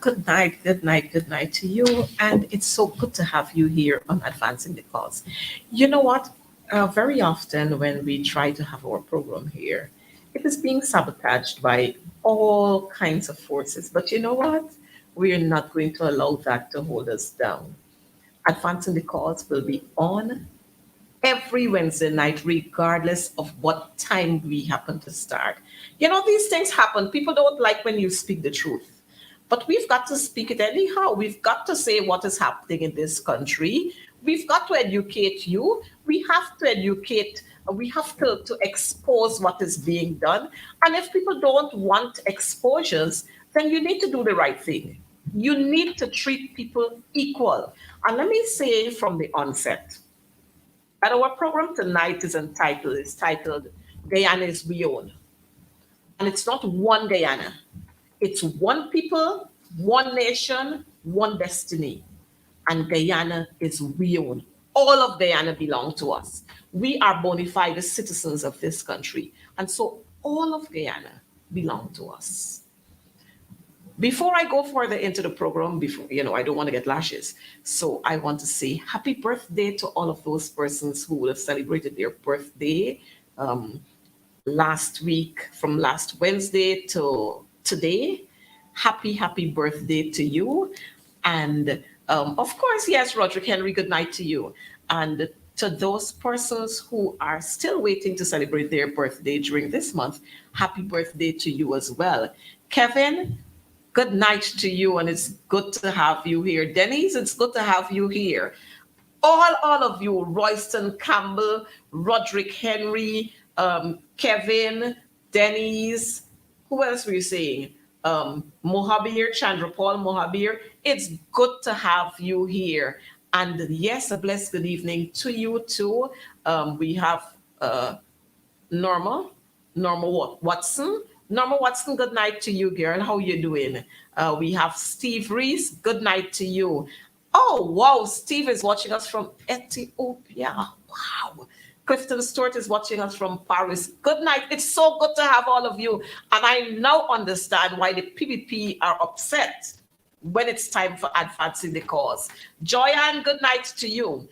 Good night, good night to you. And it's so good to have you here on Advancing the Cause. You know what? Very often when we try to have our program here, it is being sabotaged by all kinds of forces. But you know what? We are not going to allow that to hold us down. Advancing the Cause will be on every Wednesday night, regardless of what time we happen to start. These things happen. People don't like when you speak the truth. But we've got to speak it anyhow. We've got to say what is happening in this country. We've got to educate you. We have to educate. We have to expose what is being done. And if people don't want exposures, then you need to do the right thing. You need to treat people equal. And let me say from the onset, and our program tonight is titled Guyana is We Own. And it's not one Guyana. It's one people, one nation, one destiny. And Guyana is we own. All of Guyana belong to us. We are bona fide citizens of this country. And so all of Guyana belong to us. Before I go further into the program, I don't want to get lashes. So I want to say happy birthday to all of those persons who will have celebrated their birthday last week, from last Wednesday to today. Happy birthday to you. And of course, yes, Roderick Henry, good night to you. And to those persons who are still waiting to celebrate their birthday during this month, happy birthday to you as well. Kevin, good night to you, and it's good to have you here. Denise, it's good to have you here. All of you, Royston Campbell, Roderick Henry, Kevin, Denise, who else were you saying? Mohabir, Chandrapal Mohabir, it's good to have you here. And yes, a blessed good evening to you too. We have Norma Watson. Norma Watson, good night to you, girl. How you doing? We have Steve Reese. Good night to you. Oh, wow. Steve is watching us from Ethiopia. Wow. Clifton Stewart is watching us from Paris. Good night. It's so good to have all of you. And I now understand why the PPP are upset when it's time for advancing the cause. Joyanne, good night to you.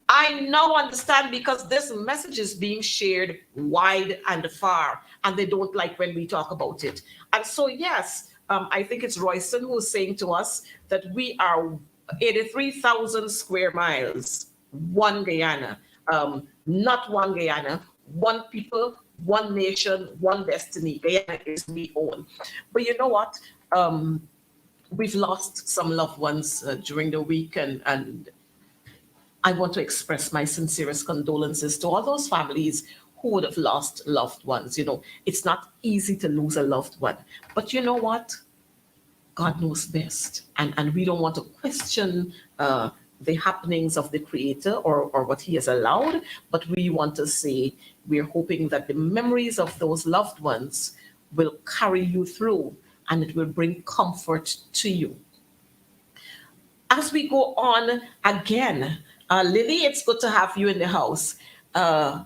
I now understand because this message is being shared wide and far, and they don't like when we talk about it. And so, yes, I think it's Royston who's saying to us that we are 83,000 square miles, one Guyana, not one Guyana, one people, one nation, one destiny. Guyana is we own. But you know what? We've lost some loved ones during the week, and I want to express my sincerest condolences to all those families who would have lost loved ones. It's not easy to lose a loved one, but you know what? God knows best. And we don't want to question the happenings of the Creator or what He has allowed, but we want to say we're hoping that the memories of those loved ones will carry you through and it will bring comfort to you. As we go on again, Lily, it's good to have you in the house. I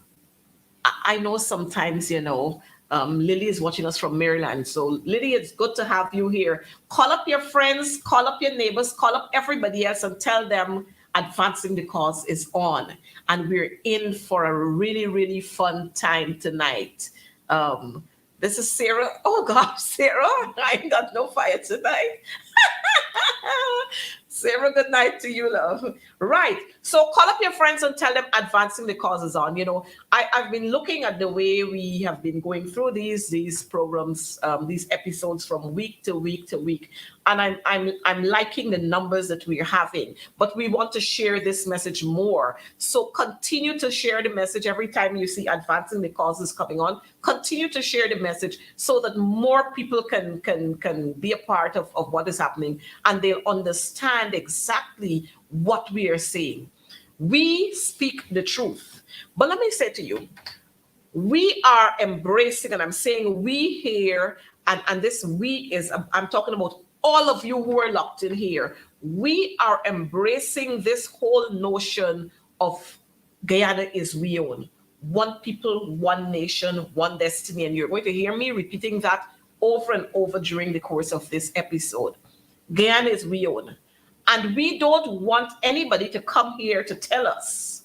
know sometimes, Lily is watching us from Maryland. So, Lily, it's good to have you here. Call up your friends, call up your neighbors, call up everybody else and tell them Advancing the Cause is on. And we're in for a really, really fun time tonight. This is Sarah. Oh, gosh, Sarah, I ain't got no fire tonight. Sarah, good night to you, love. Right. So call up your friends and tell them Advancing the Cause is on. I've been looking at the way we have been going through these programs, these episodes from week to week to week. And I'm liking the numbers that we're having, but we want to share this message more. So continue to share the message every time you see Advancing the Cause is coming on. Continue to share the message so that more people can be a part of what is happening and they'll understand exactly what we are saying. We speak the truth. But let me say to you, we are embracing, and I'm saying we here, and this we is, I'm talking about all of you who are locked in here. We are embracing this whole notion of Guyana is we own. One people, one nation, one destiny. And you're going to hear me repeating that over and over during the course of this episode. Guyana is we own. And we don't want anybody to come here to tell us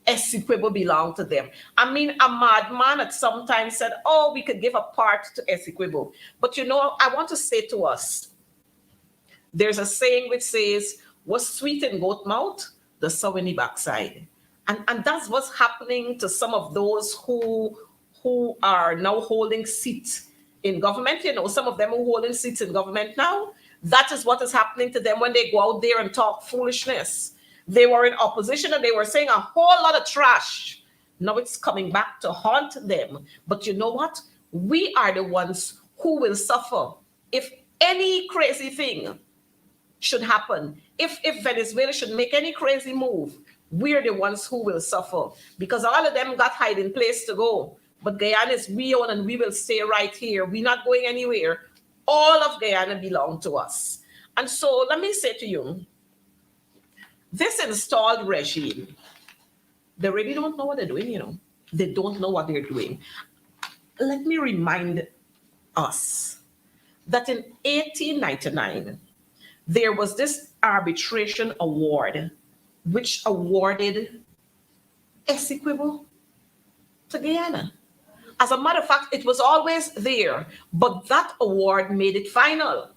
Essequibo belong to them. I mean, a madman at some time said, oh, we could give a part to Essequibo. But you know, I want to say to us, there's a saying which says, what's sweet in goat mouth, the sour in the backside. And that's what's happening to some of those who are now holding seats in government. You know, some of them who holding seats in government now, that is what is happening to them when they go out there and talk foolishness. They were in opposition and they were saying a whole lot of trash. Now it's coming back to haunt them. But you know what? We are the ones who will suffer if any crazy thing should happen. If Venezuela should make any crazy move, we're the ones who will suffer because all of them got hiding place to go. But Guyana is we own and we will stay right here. We're not going anywhere. All of Guyana belong to us. And so let me say to you, this installed regime, they really don't know what they're doing, you know. They don't know what they're doing. Let me remind us that in 1899, there was this arbitration award which awarded Essequibo to Guyana. As a matter of fact, it was always there, but that award made it final.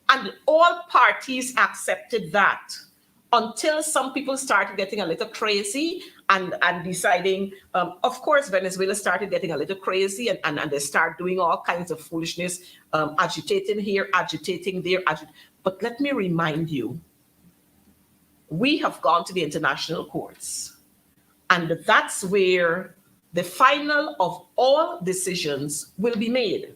And all parties accepted that until some people started getting a little crazy and deciding, of course, Venezuela started getting a little crazy and they start doing all kinds of foolishness, agitating here, agitating there. But let me remind you, we have gone to the international courts, and that's where the final of all decisions will be made.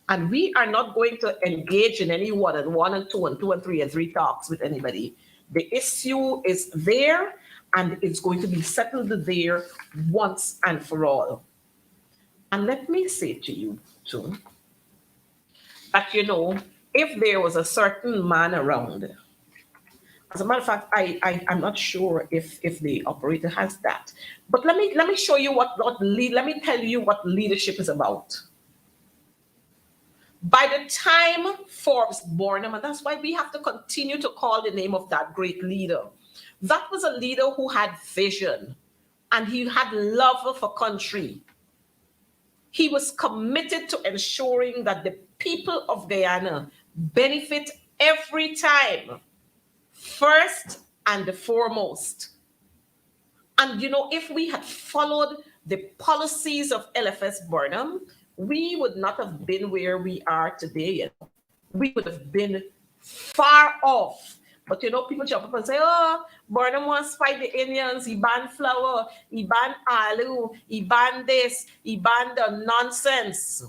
And we are not going to engage in any one-on-one and two and two and three talks with anybody. The issue is there, and it's going to be settled there once and for all. And let me say to you, too, that, you know, if there was a certain man around, as a matter of fact, I'm not sure if the operator has that. But let me show you let me tell you what leadership is about. By the time Forbes Burnham, and that's why we have to continue to call the name of that great leader. That was a leader who had vision and he had love for country. He was committed to ensuring that the people of Guyana benefit every time, first and foremost. And you know, if we had followed the policies of LFS Burnham, we would not have been where we are today. You know? We would have been far off. But you know, people jump up and say, oh, Burnham wants to fight the Indians, he banned flour, he banned alu, he banned this, he banned the nonsense.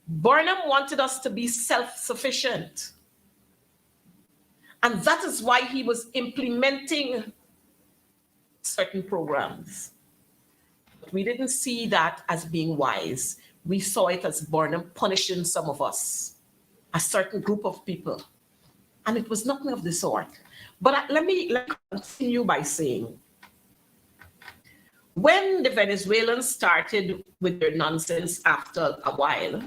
Burnham wanted us to be self-sufficient. And that is why he was implementing certain programs. But we didn't see that as being wise. We saw it as Burnham punishing some of us, a certain group of people. And it was nothing of the sort. But let me continue by saying, when the Venezuelans started with their nonsense after a while,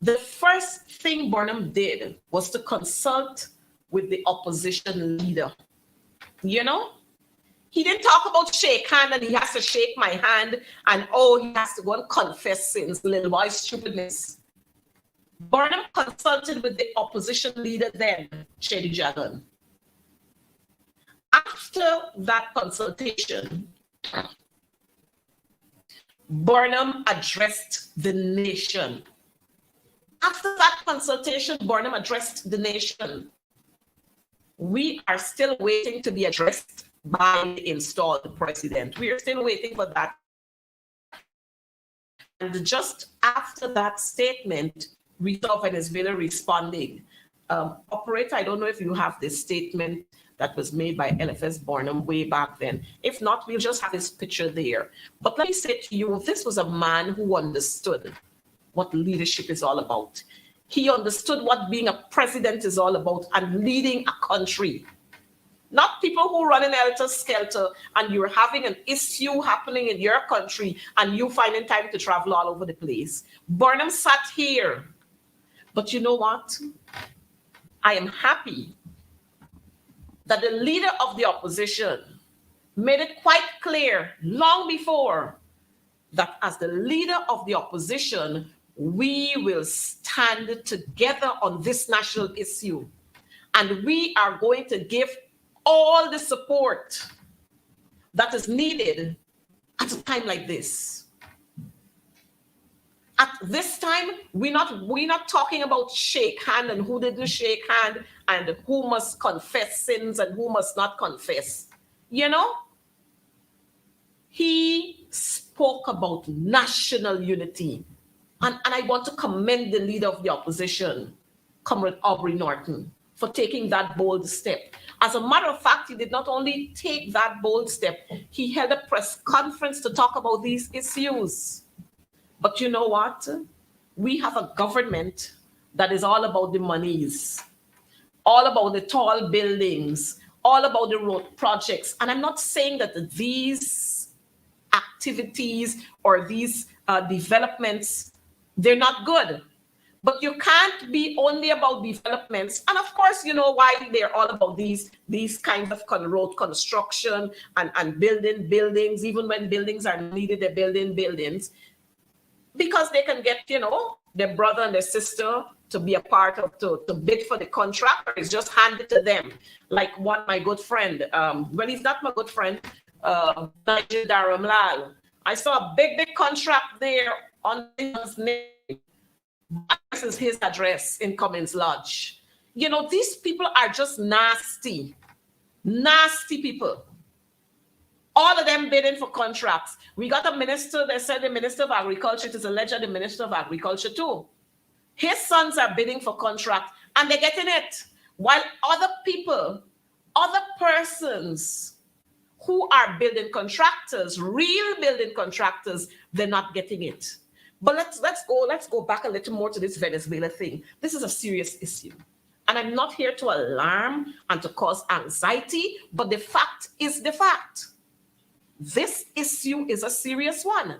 the first thing Burnham did was to consult with the opposition leader. You know, he didn't talk about shake hand and he has to shake my hand and oh, he has to go and confess sins, little boy stupidness. Burnham consulted with the opposition leader then, Shady Jagan. After that consultation, Burnham addressed the nation. After that consultation, Burnham addressed the nation. We are still waiting to be addressed by the installed president. We are still waiting for that. And just after that statement, we saw Venezuela responding. Operator, I don't know if you have this statement that was made by LFS Burnham way back then. If not, we'll just have his picture there. But let me say to you, this was a man who understood what leadership is all about. He understood what being a president is all about and leading a country. Not people who run in helter-skelter and you're having an issue happening in your country and you finding time to travel all over the place. Burnham sat here But you know what? I am happy that the leader of the opposition made it quite clear long before that as the leader of the opposition, we will stand together on this national issue. And we are going to give all the support that is needed at a time like this. At this time, we're not talking about shake hand and who did the shake hand and who must confess sins and who must not confess. You know, he spoke about national unity. And I want to commend the leader of the opposition, Comrade Aubrey Norton, for taking that bold step. As a matter of fact, he did not only take that bold step, he held a press conference to talk about these issues. But you know what? We have a government that is all about the monies, all about the tall buildings, all about the road projects. And I'm not saying that these activities or these developments, they're not good. But you can't be only about developments. And of course, you know why they're all about these kinds of road construction and building buildings. Even when buildings are needed, they're building buildings. Because they can get, you know, their brother and their sister to be a part of, to bid for the contract, or it's just handed to them. Like my good friend, well, he's not my good friend, Nigel Dharamlal. I saw a big contract there on his name. This is his address in Cummins Lodge. You know, these people are just nasty people. All of them bidding for contracts. We got a minister that said the Minister of Agriculture, it is alleged the Minister of Agriculture too. His sons are bidding for contract and they're getting it. While other people, other persons who are building contractors, real building contractors, they're not getting it. But let's go back a little more to this Venezuela thing. This is a serious issue. And I'm not here to alarm and to cause anxiety, but the fact is the fact. This issue is a serious one.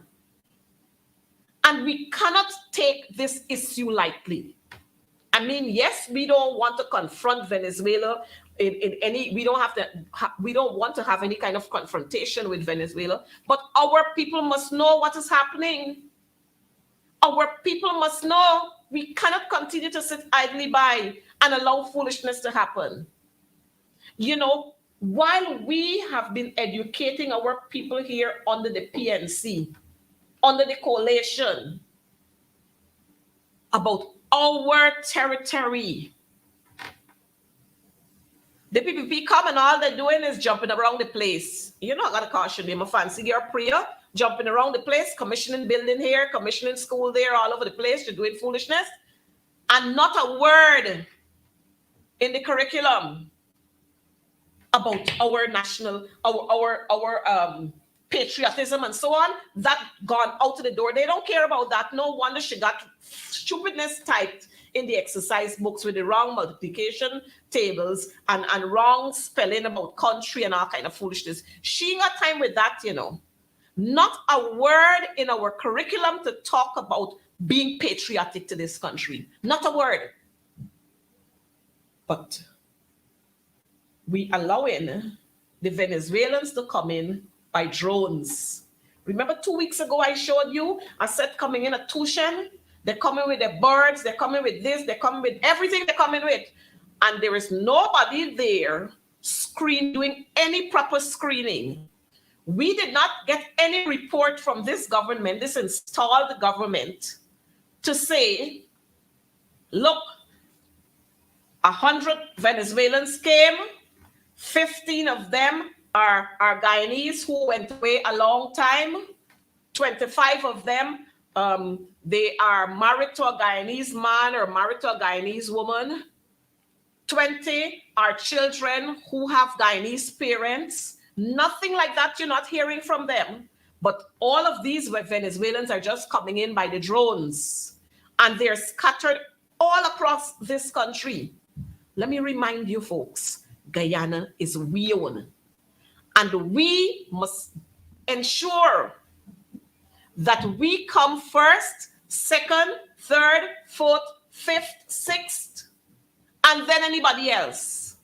And we cannot take this issue lightly. I mean, yes, we don't want to confront Venezuela in any, we don't want to have any kind of confrontation with Venezuela, but our people must know what is happening. Our people must know we cannot continue to sit idly by and allow foolishness to happen. You know, while we have been educating our people here under the PNC, under the coalition, about our territory, the PPP come and all they're doing is jumping around the place. You're not going to caution them a fancy girl prayer, jumping around the place, commissioning building here, commissioning school there, all over the place. You're doing foolishness. And not a word in the curriculum about our national, our patriotism and so on. That gone out to the door. They don't care about that. No wonder she got stupidness typed in the exercise books with the wrong multiplication tables and wrong spelling about country and all kind of foolishness. She ain't got time with that, you know. Not a word in our curriculum to talk about being patriotic to this country. Not a word. But we allowing the Venezuelans to come in by drones. Remember 2 weeks ago I showed you a set coming in at Tushan? They're coming with their birds, they're coming with this, they're coming with everything they're coming with. And there is nobody there doing any proper screening. We did not get any report from this government, this installed government, to say, look, 100 Venezuelans came, 15 of them are Guyanese who went away a long time, 25 of them, they are married to a Guyanese man or married to a Guyanese woman, 20 are children who have Guyanese parents. Nothing like that you're not hearing from them. But all of these Venezuelans are just coming in by the drones. And they're scattered all across this country. Let me remind you folks, Guyana is we own. And we must ensure that we come first, second, third, fourth, fifth, sixth, and then anybody else.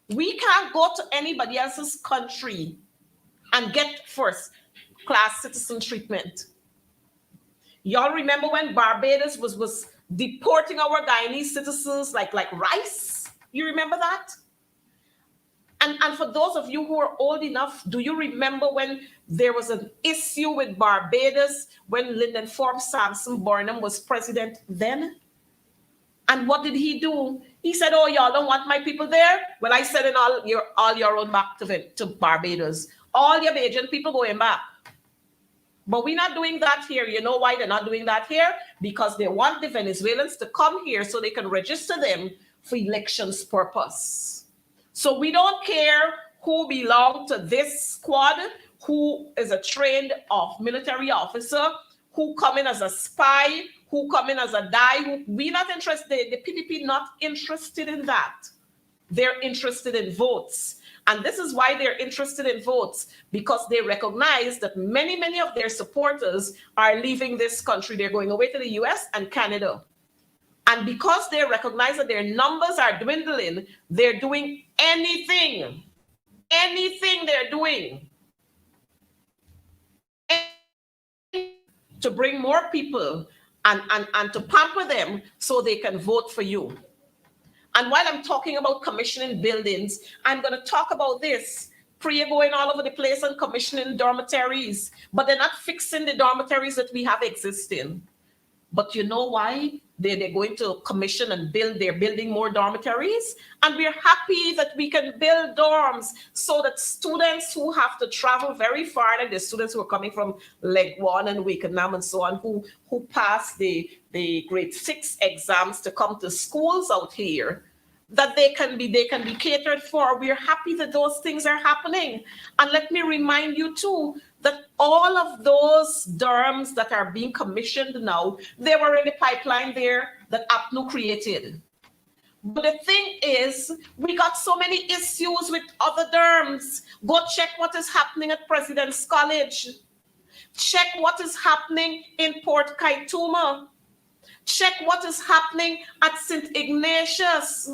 We can't go to anybody else's country and get first class citizen treatment. Y'all remember when Barbados was deporting our Guyanese citizens like rice? You remember that? And for those of you who are old enough, do you remember when there was an issue with Barbados when Lyndon Forbes Sampson Burnham was president then? And what did he do? He said, oh, y'all don't want my people there? Well, I said in all your own back to Barbados. All your Bajan people going back. But we're not doing that here. You know why they're not doing that here? Because they want the Venezuelans to come here so they can register them for elections purpose. So we don't care who belong to this squad, who is a trained military officer, who come in as a spy, who come in as a die. We're not interested. The PPP not interested in that. They're interested in votes. And this is why they're interested in votes, because they recognize that many, many of their supporters are leaving this country. They're going away to the US and Canada. And because they recognize that their numbers are dwindling, they're doing anything they're doing to bring more people and to pamper them so they can vote for you. And while I'm talking about commissioning buildings, I'm going to talk about this. Priya going all over the place and commissioning dormitories, but they're not fixing the dormitories that we have existing. But you know why? They're going to commission and build. They're building more dormitories. And we're happy that we can build dorms so that students who have to travel very far, like the students who are coming from Leg 1 and Wakenham and so on, who pass the grade 6 exams to come to schools out here, that they can be catered for. We're happy that those things are happening. And let me remind you too, that all of those dorms that are being commissioned now, they were in the pipeline there that APNU created. But the thing is, we got so many issues with other dorms. Go check what is happening at President's College. Check what is happening in Port Kaituma. Check what is happening at St. Ignatius.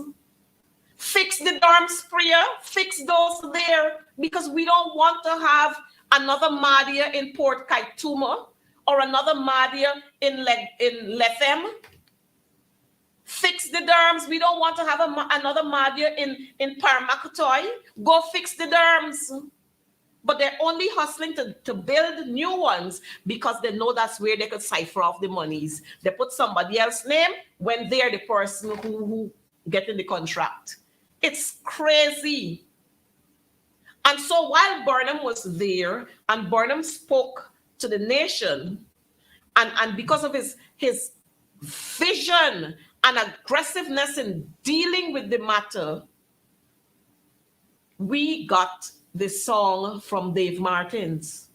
Fix the dorms, Priya. Fix those there, because we don't want to have another Mahdia in Port Kaituma or another Mahdia in Lethem. Fix the dorms. We don't want to have another Mahdia in Paramakatoy. Go fix the dorms. But they're only hustling to build new ones because they know that's where they could cipher off the monies. They put somebody else's name when they're the person who getting the contract. It's crazy. And so while Burnham was there and Burnham spoke to the nation, and because of his vision and aggressiveness in dealing with the matter, we got the song from Dave Martins,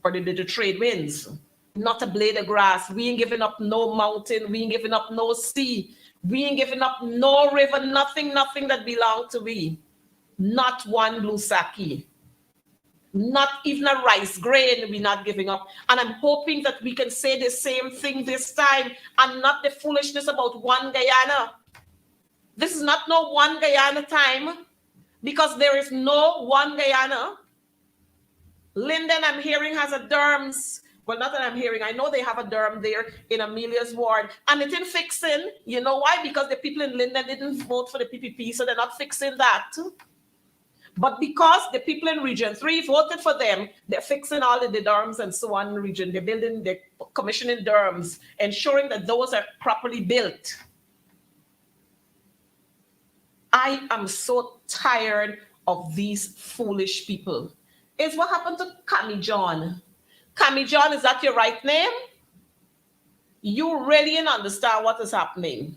or the Trade Winds. Not a blade of grass. We ain't giving up no mountain. We ain't giving up no sea. We ain't giving up no river, nothing that belonged to we. Not one blue saki. Not even a rice grain we're not giving up. And I'm hoping that we can say the same thing this time and not the foolishness about one Guyana. This is not no one Guyana time, because there is no one Guyana. Linden, I'm hearing, has a derms. Well, not that I'm hearing. I know they have a derm there in Amelia's ward. And it ain't fixing. You know why? Because the people in Linden didn't vote for the PPP, so they're not fixing that. But because the people in Region 3 voted for them, they're fixing all of the dorms and so on in the region. They're commissioning dorms, ensuring that those are properly built. I am so tired of these foolish people. It's what happened to Cammy John. Cammy John, is that your right name? You really didn't understand what is happening.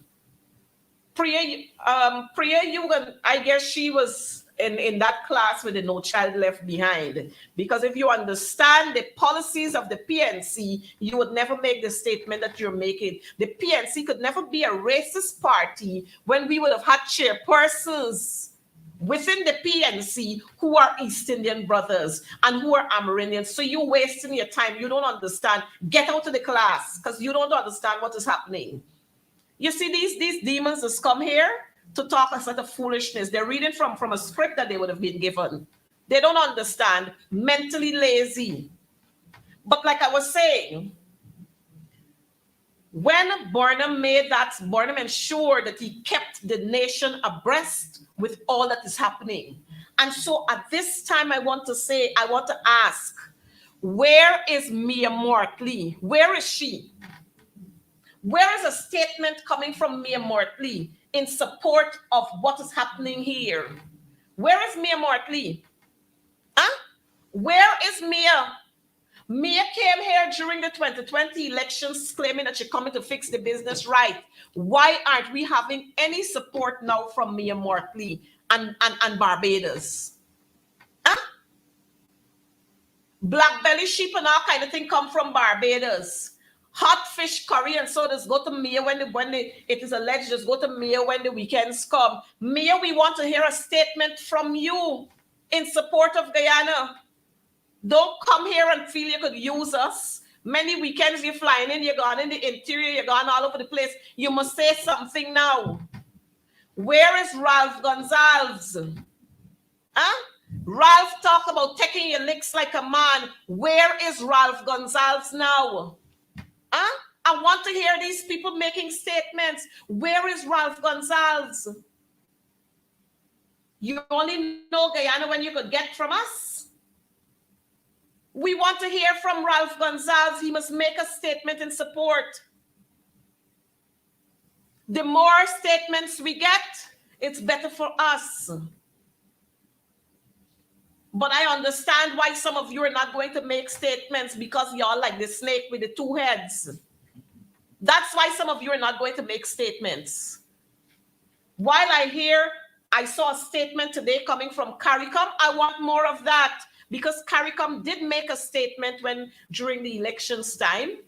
Priya, I guess she was in that class with the No Child Left Behind. Because if you understand the policies of the PNC, you would never make the statement that you're making. The PNC could never be a racist party when we would have had chairpersons within the PNC who are East Indian brothers and who are Amerindians. So you're wasting your time. You don't understand. Get out of the class because you don't understand what is happening. You see these demons that's come here to talk a sort of foolishness. They're reading from a script that they would have been given. They don't understand. Mentally lazy. But like I was saying, when Burnham ensured that he kept the nation abreast with all that is happening. And so at this time, I want to ask, where is Mia Mortley? Where is she? Where is a statement coming from Mia Mortley in support of what is happening here? Where is Mia Mortley? Huh? Where is Mia? Mia came here during the 2020 elections claiming that she's coming to fix the business right. Why aren't we having any support now from Mia Mortley and Barbados? Huh? Black belly sheep and all kind of thing come from Barbados. Hot fish curry and so just go to Mia when it is alleged, just go to Mia when the weekends come. Mia, we want to hear a statement from you in support of Guyana. Don't come here and feel you could use us. Many weekends you're flying in, you're gone in the interior, you're gone all over the place. You must say something now. Where is Ralph Gonzalez? Huh? Ralph talk about taking your licks like a man. Where is Ralph Gonzalez now? Huh? I want to hear these people making statements. Where is Ralph Gonzalez? You only know Guyana when you could get from us. We want to hear from Ralph Gonzalez. He must make a statement in support. The more statements we get, it's better for us. But I understand why some of you are not going to make statements because y'all like the snake with the two heads. That's why some of you are not going to make statements. While I saw a statement today coming from CARICOM, I want more of that. Because CARICOM did make a statement during the elections time.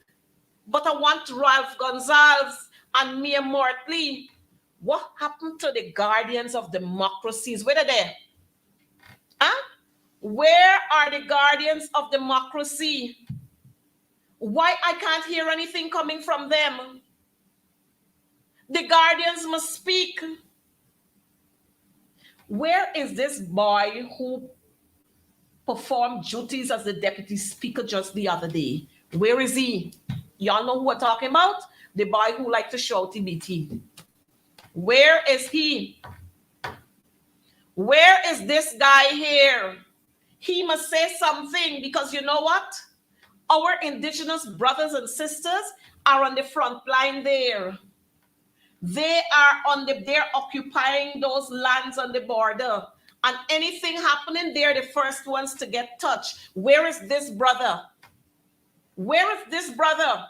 But I want Ralph Gonzalez and Mia Mortley. What happened to the guardians of democracies? Where are they? Huh? Where are the guardians of democracy? Why I can't hear anything coming from them? The guardians must speak. Where is this boy who performed duties as the deputy speaker just the other day? Where is he? Y'all know who we're talking about? The boy who liked to shout TBT. Where is he? Where is this guy here? He must say something because you know what? Our indigenous brothers and sisters are on the front line there. They're occupying those lands on the border. And anything happening, they're the first ones to get touched. Where is this brother? Where is this brother?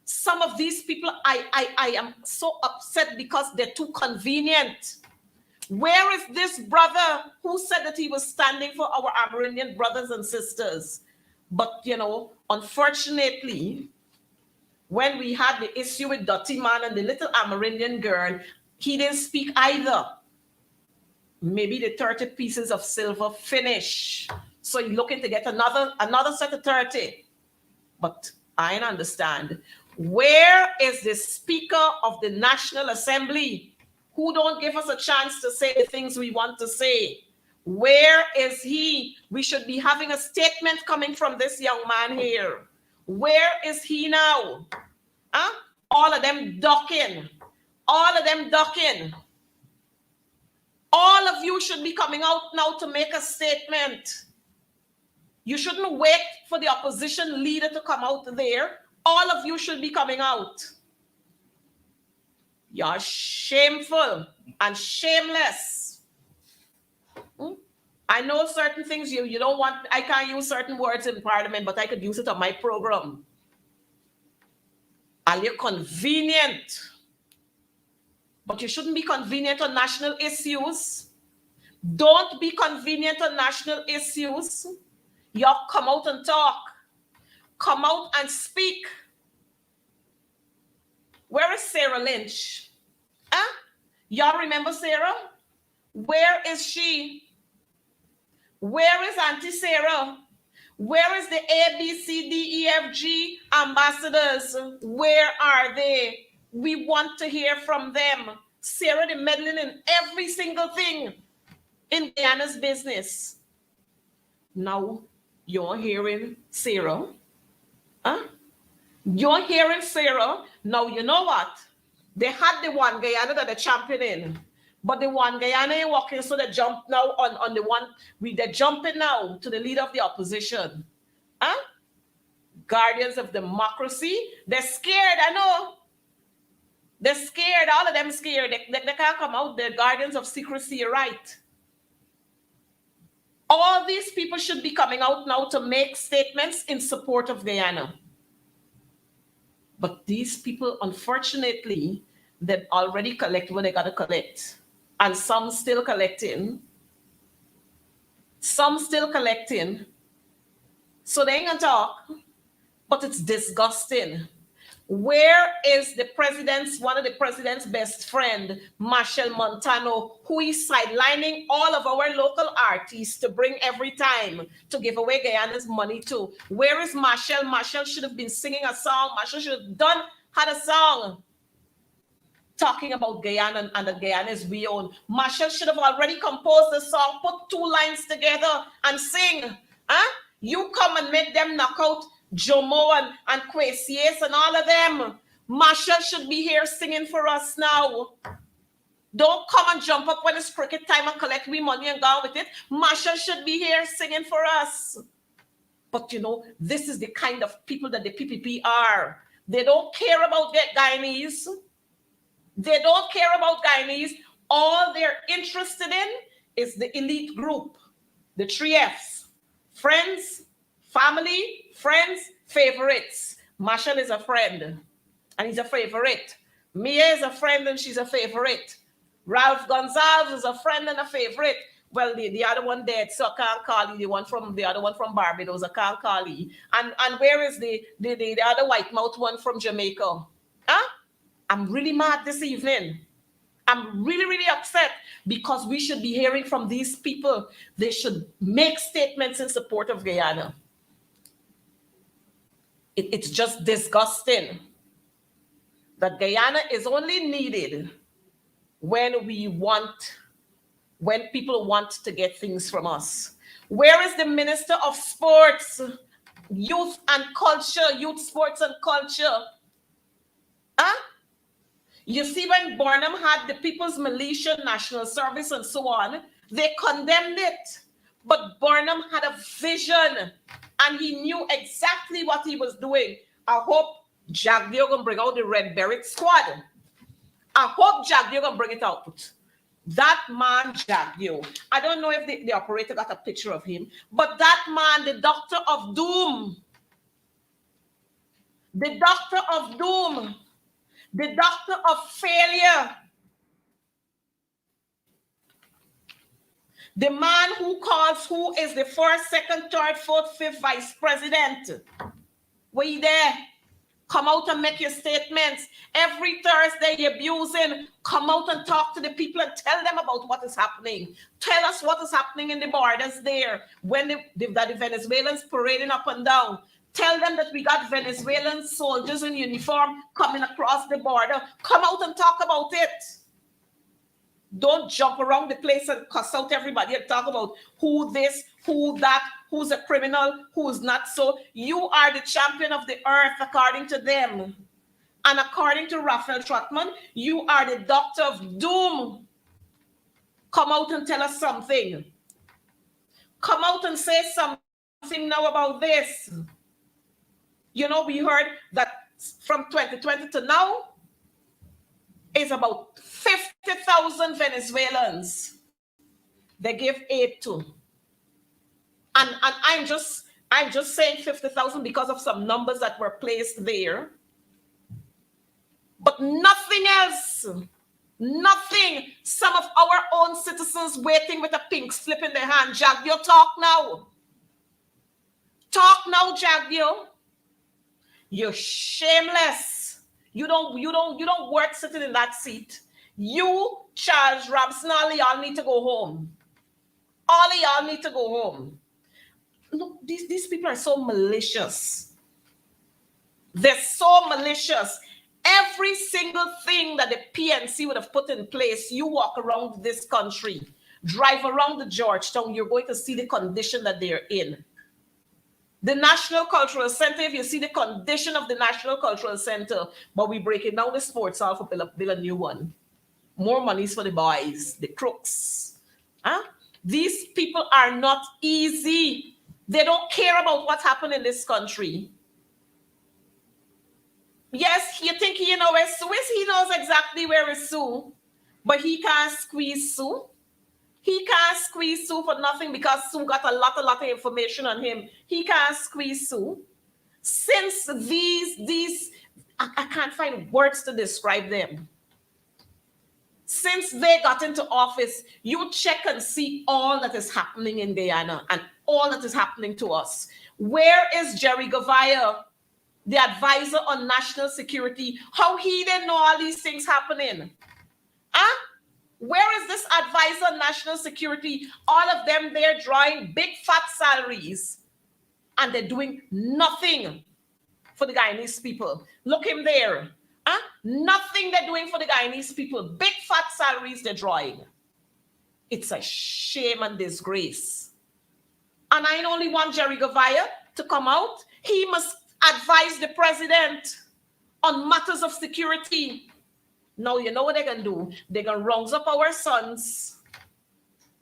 Some of these people, I am so upset because they're too convenient. Where is this brother who said that he was standing for our Amerindian brothers and sisters? But, unfortunately, when we had the issue with Dottie Man and the little Amerindian girl, he didn't speak either. Maybe the 30 pieces of silver finish. So you're looking to get another set of 30. But I don't understand. Where is the Speaker of the National Assembly who don't give us a chance to say the things we want to say? Where is he? We should be having a statement coming from this young man here. Where is he now? Huh? All of them ducking. All of them ducking. All of you should be coming out now to make a statement. You shouldn't wait for the opposition leader to come out there. All of you should be coming out. You're shameful and shameless. I know certain things you don't want. I can't use certain words in parliament, but I could use it on my program. And you're convenient. But you shouldn't be convenient on national issues. Don't be convenient on national issues. Y'all come out and talk. Come out and speak. Where is Sarah Lynch? Huh? Y'all remember Sarah? Where is she? Where is Auntie Sarah? Where is the ABCDEFG ambassadors? Where are they? We want to hear from them. Sarah, the meddling in every single thing in Guyana's business. Now, you're hearing Sarah. Huh? You're hearing Sarah. Now, you know what? They had the one Guyana that they're championing. But the one Guyana ain't walking, so they jump now on the one. They're jumping now to the leader of the opposition. Huh? Guardians of democracy. They're scared, I know. They're scared. All of them scared. They can't come out. They're guardians of secrecy, right? All these people should be coming out now to make statements in support of Guyana. But these people, unfortunately, they've already collected what they got to collect. And some still collecting. Some still collecting. So they ain't gonna talk. But it's disgusting. Where is the president's, one of the president's best friend, Marshall Montano, who is sidelining all of our local artists to bring every time to give away Guyana's money to? Where is Marshall? Marshall should have been singing a song. Marshall should have had a song talking about Guyana and that Guyana is we own. Marshall should have already composed a song, put two lines together and sing. Huh? You come and make them knock out Jomo and Kwesies and all of them. Marshall should be here singing for us now. Don't come and jump up when it's cricket time and collect we money and go with it. Marshall should be here singing for us. But you know, this is the kind of people that the PPP are. They don't care about their Guyanese. They don't care about Guyanese. All they're interested in is the elite group, the 3Fs, friends, family, friends, favorites. Marshall is a friend, and he's a favorite. Mia is a friend, and she's a favorite. Ralph Gonzalez is a friend and a favorite. Well, the other one dead, so I can't call you. The other one from Barbados, I can't call you. And where is the other white mouth one from Jamaica? Huh? I'm really mad this evening. I'm really, really upset because we should be hearing from these people. They should make statements in support of Guyana. It's just disgusting that Guyana is only needed when people want to get things from us. Where is the Minister of Sports, Youth and Culture, Youth, Sports and Culture? Huh? You see, when Burnham had the People's Militia, National Service, and so on, they condemned it. But Burnham had a vision, and he knew exactly what he was doing. I hope Jagdeo gonna bring out the Red Beret Squad. I hope Jagdeo gonna bring it out. That man, Jagdeo. I don't know if the operator got a picture of him, but that man, the Doctor of Doom, the Doctor of Doom, the Doctor of Failure, the man who is the first, second, third, fourth, fifth vice president. Were you there? Come out and make your statements. Every Thursday you're abusing. Come out and talk to the people and tell them about what is happening. Tell us what is happening in the borders there. When the Venezuelans parading up and down. Tell them that we got Venezuelan soldiers in uniform coming across the border. Come out and talk about it. Don't jump around the place and cuss out everybody and talk about who this, who that, who's a criminal, who's not so. You are the champion of the earth according to them. And according to Raphael Trotman, you are the Doctor of Doom. Come out and tell us something. Come out and say something now about this. You know, we heard that from 2020 to now is about 50,000 Venezuelans they give aid to. And I'm just saying 50,000 because of some numbers that were placed there. But nothing else. Nothing. Some of our own citizens waiting with a pink slip in their hand. Jagdeo, talk now. Talk now, Jagdeo. You're shameless. You don't work sitting in that seat. You, Charles Robson, all of y'all need to go home. All of y'all need to go home. Look, these people are so malicious. They're so malicious. Every single thing that the PNC would have put in place, you walk around this country, drive around the Georgetown, you're going to see the condition that they're in. The National Cultural Center, if you see the condition of the National Cultural Center, but we break it down the sports hall for build a new one. More monies for the boys, the crooks. Huh? These people are not easy. They don't care about what happened in this country. Yes, you think he knows where Sue is? He knows exactly where is Sue, but he can't squeeze Sue. He can't squeeze Sue for nothing because Sue got a lot of information on him. He can't squeeze Sue. Since I can't find words to describe them. Since they got into office, you check and see all that is happening in Guyana and all that is happening to us. Where is Jerry Gavaya, the advisor on national security? How he didn't know all these things happening? Huh? Where is this advisor on national security? All of them, they're drawing big fat salaries and they're doing nothing for the Guyanese people. Look him there. Huh? Nothing they're doing for the Guyanese people. Big fat salaries they're drawing. It's a shame and disgrace. And I only want Jerry Gavaya to come out. He must advise the president on matters of security. Now, you know what they're going to do? They're going to round up our sons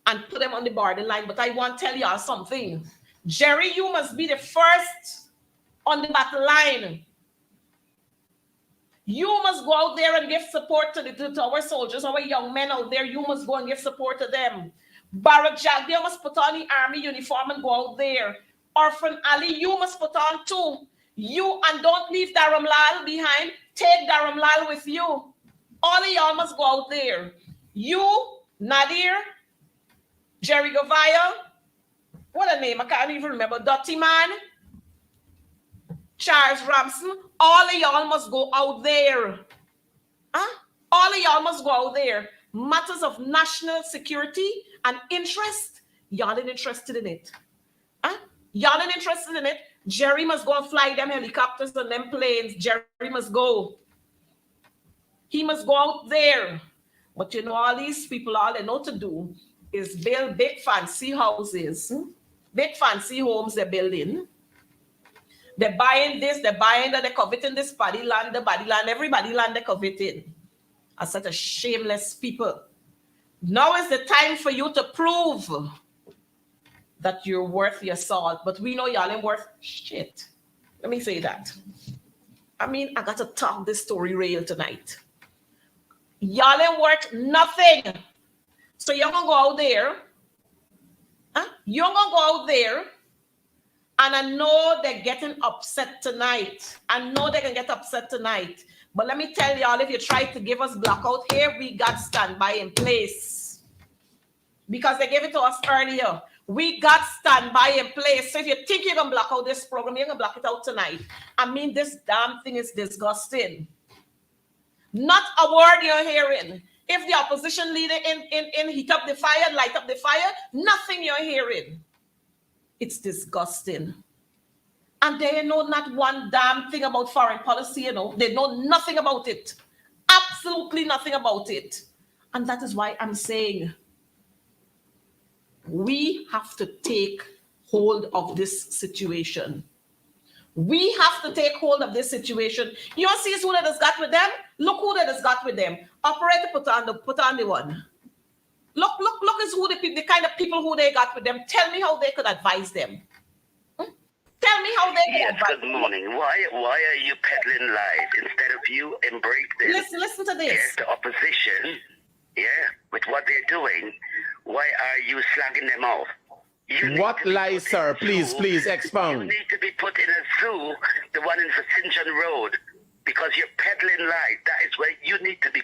and put them on the borderline. But I want to tell y'all something. Jerry, you must be the first on the battle line. You must go out there and give support to our soldiers, our young men out there. You must go and give support to them. Barak Jagdeo must put on the army uniform and go out there. Orphan Ali, you must put on too. You, and don't leave Dharam Lal behind. Take Dharam Lal with you. All of y'all must go out there. You, Nadir, Jerry Gavaya, what a name, I can't even remember. Dottie Man, Charles Ramson, all of y'all must go out there. Huh? All of y'all must go out there. Matters of national security and interest, y'all ain't interested in it. Huh? Y'all ain't interested in it. Jerry must go and fly them helicopters and them planes. Jerry must go. He must go out there. But you know, all these people, all they know to do is build big fancy houses, big fancy homes they're building. They're buying this, they're buying that, they're coveting this body land, the body land, everybody land they're coveting. Are such a shameless people. Now is the time for you to prove that you're worth your salt. But we know y'all ain't worth shit. Let me say that. I mean, I got to talk this story real tonight. Y'all ain't worth nothing. So you're gonna go out there. Huh? You're gonna go out there. And I know they're getting upset tonight. I know they're gonna get upset tonight. But let me tell y'all, if you try to give us blackout here, we got standby in place. Because they gave it to us earlier. We got standby in place. So if you think you're gonna block out this program, you're gonna block it out tonight. I mean, this damn thing is disgusting. Not a word you're hearing. If the opposition leader in heat up the fire, light up the fire, nothing you're hearing. It's disgusting. And they know not one damn thing about foreign policy, you know. They know nothing about it. Absolutely nothing about it. And that is why I'm saying we have to take hold of this situation. We have to take hold of this situation. You want to see who that has got with them? Look who that has got with them. Operator, put on the one. Look is who the kind of people who they got with them. Tell me how they could advise them. Tell me how they could advise them. Good morning. Why are you peddling lies instead of you embrace this? Listen to this. Yes, the opposition, with what they're doing, why are you slagging them off? What lies, sir? Please expound. You need to be put in a zoo, the one in Ascension Road, because you're peddling lies. That is where you need to be.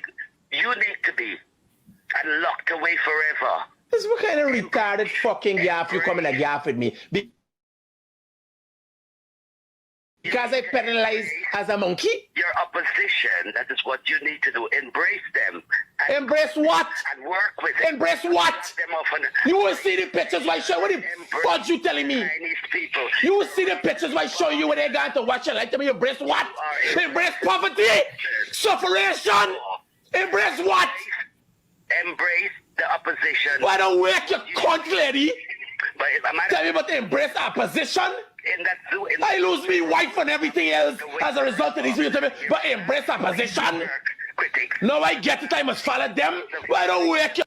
You need to be and locked away forever. This is what kind of retarded fucking gaff you coming to gaff with me. Because I peddle lies as a monkey? Your opposition, that is what you need to do. Embrace them. Embrace what? And work with them. Embrace what? You will see the pictures while show. What the fuck you telling me? Chinese people. You will see the pictures while show you where they're going to watch it. Like to me, embrace what? Embrace poverty. Sufferation. Embrace what? Embrace the opposition. Why don't wake your cunt lady? But Tell me about the embrace opposition. in that zoo, I lose me wife and everything else as a result of these videos. But embrace opposition. No, I get it. I must follow them. Why don't wake your...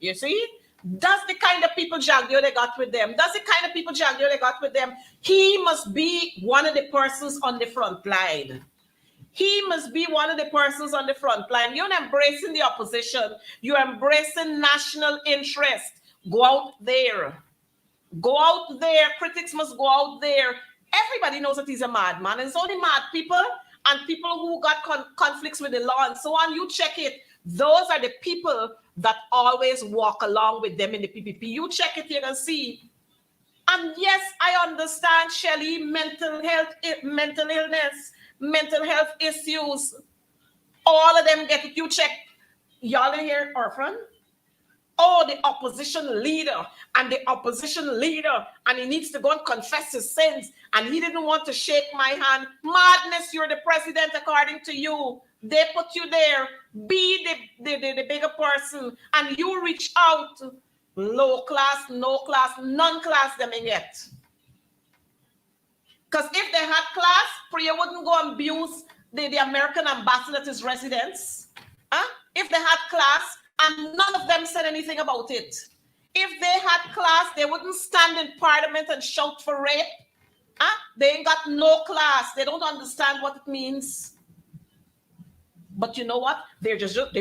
You see? That's the kind of people Jagdio they got with them. That's the kind of people Jagdio they got with them. He must be one of the persons on the front line. He must be one of the persons on the front line. You're embracing the opposition. You're embracing national interest. Go out there. Go out there. Critics must go out there. Everybody knows that he's a madman. It's only mad people and people who got conflicts with the law and so on. You check it. Those are the people that always walk along with them in the PPP. You check it, you can see. And yes, I understand, Shelley, mental illness, mental health issues. All of them get it. You check. Y'all in here, orphan? Oh, the opposition leader, and he needs to go and confess his sins, and he didn't want to shake my hand. Madness, you're the president according to you. They put you there. Be the bigger person, and you reach out. Low class, no class, none class them in yet. Because if they had class, Priya wouldn't go and abuse the American ambassador at his residence. Huh? If they had class, and none of them said anything about it. If they had class, they wouldn't stand in parliament and shout for rape. Huh? They ain't got no class. They don't understand what it means. But you know what? They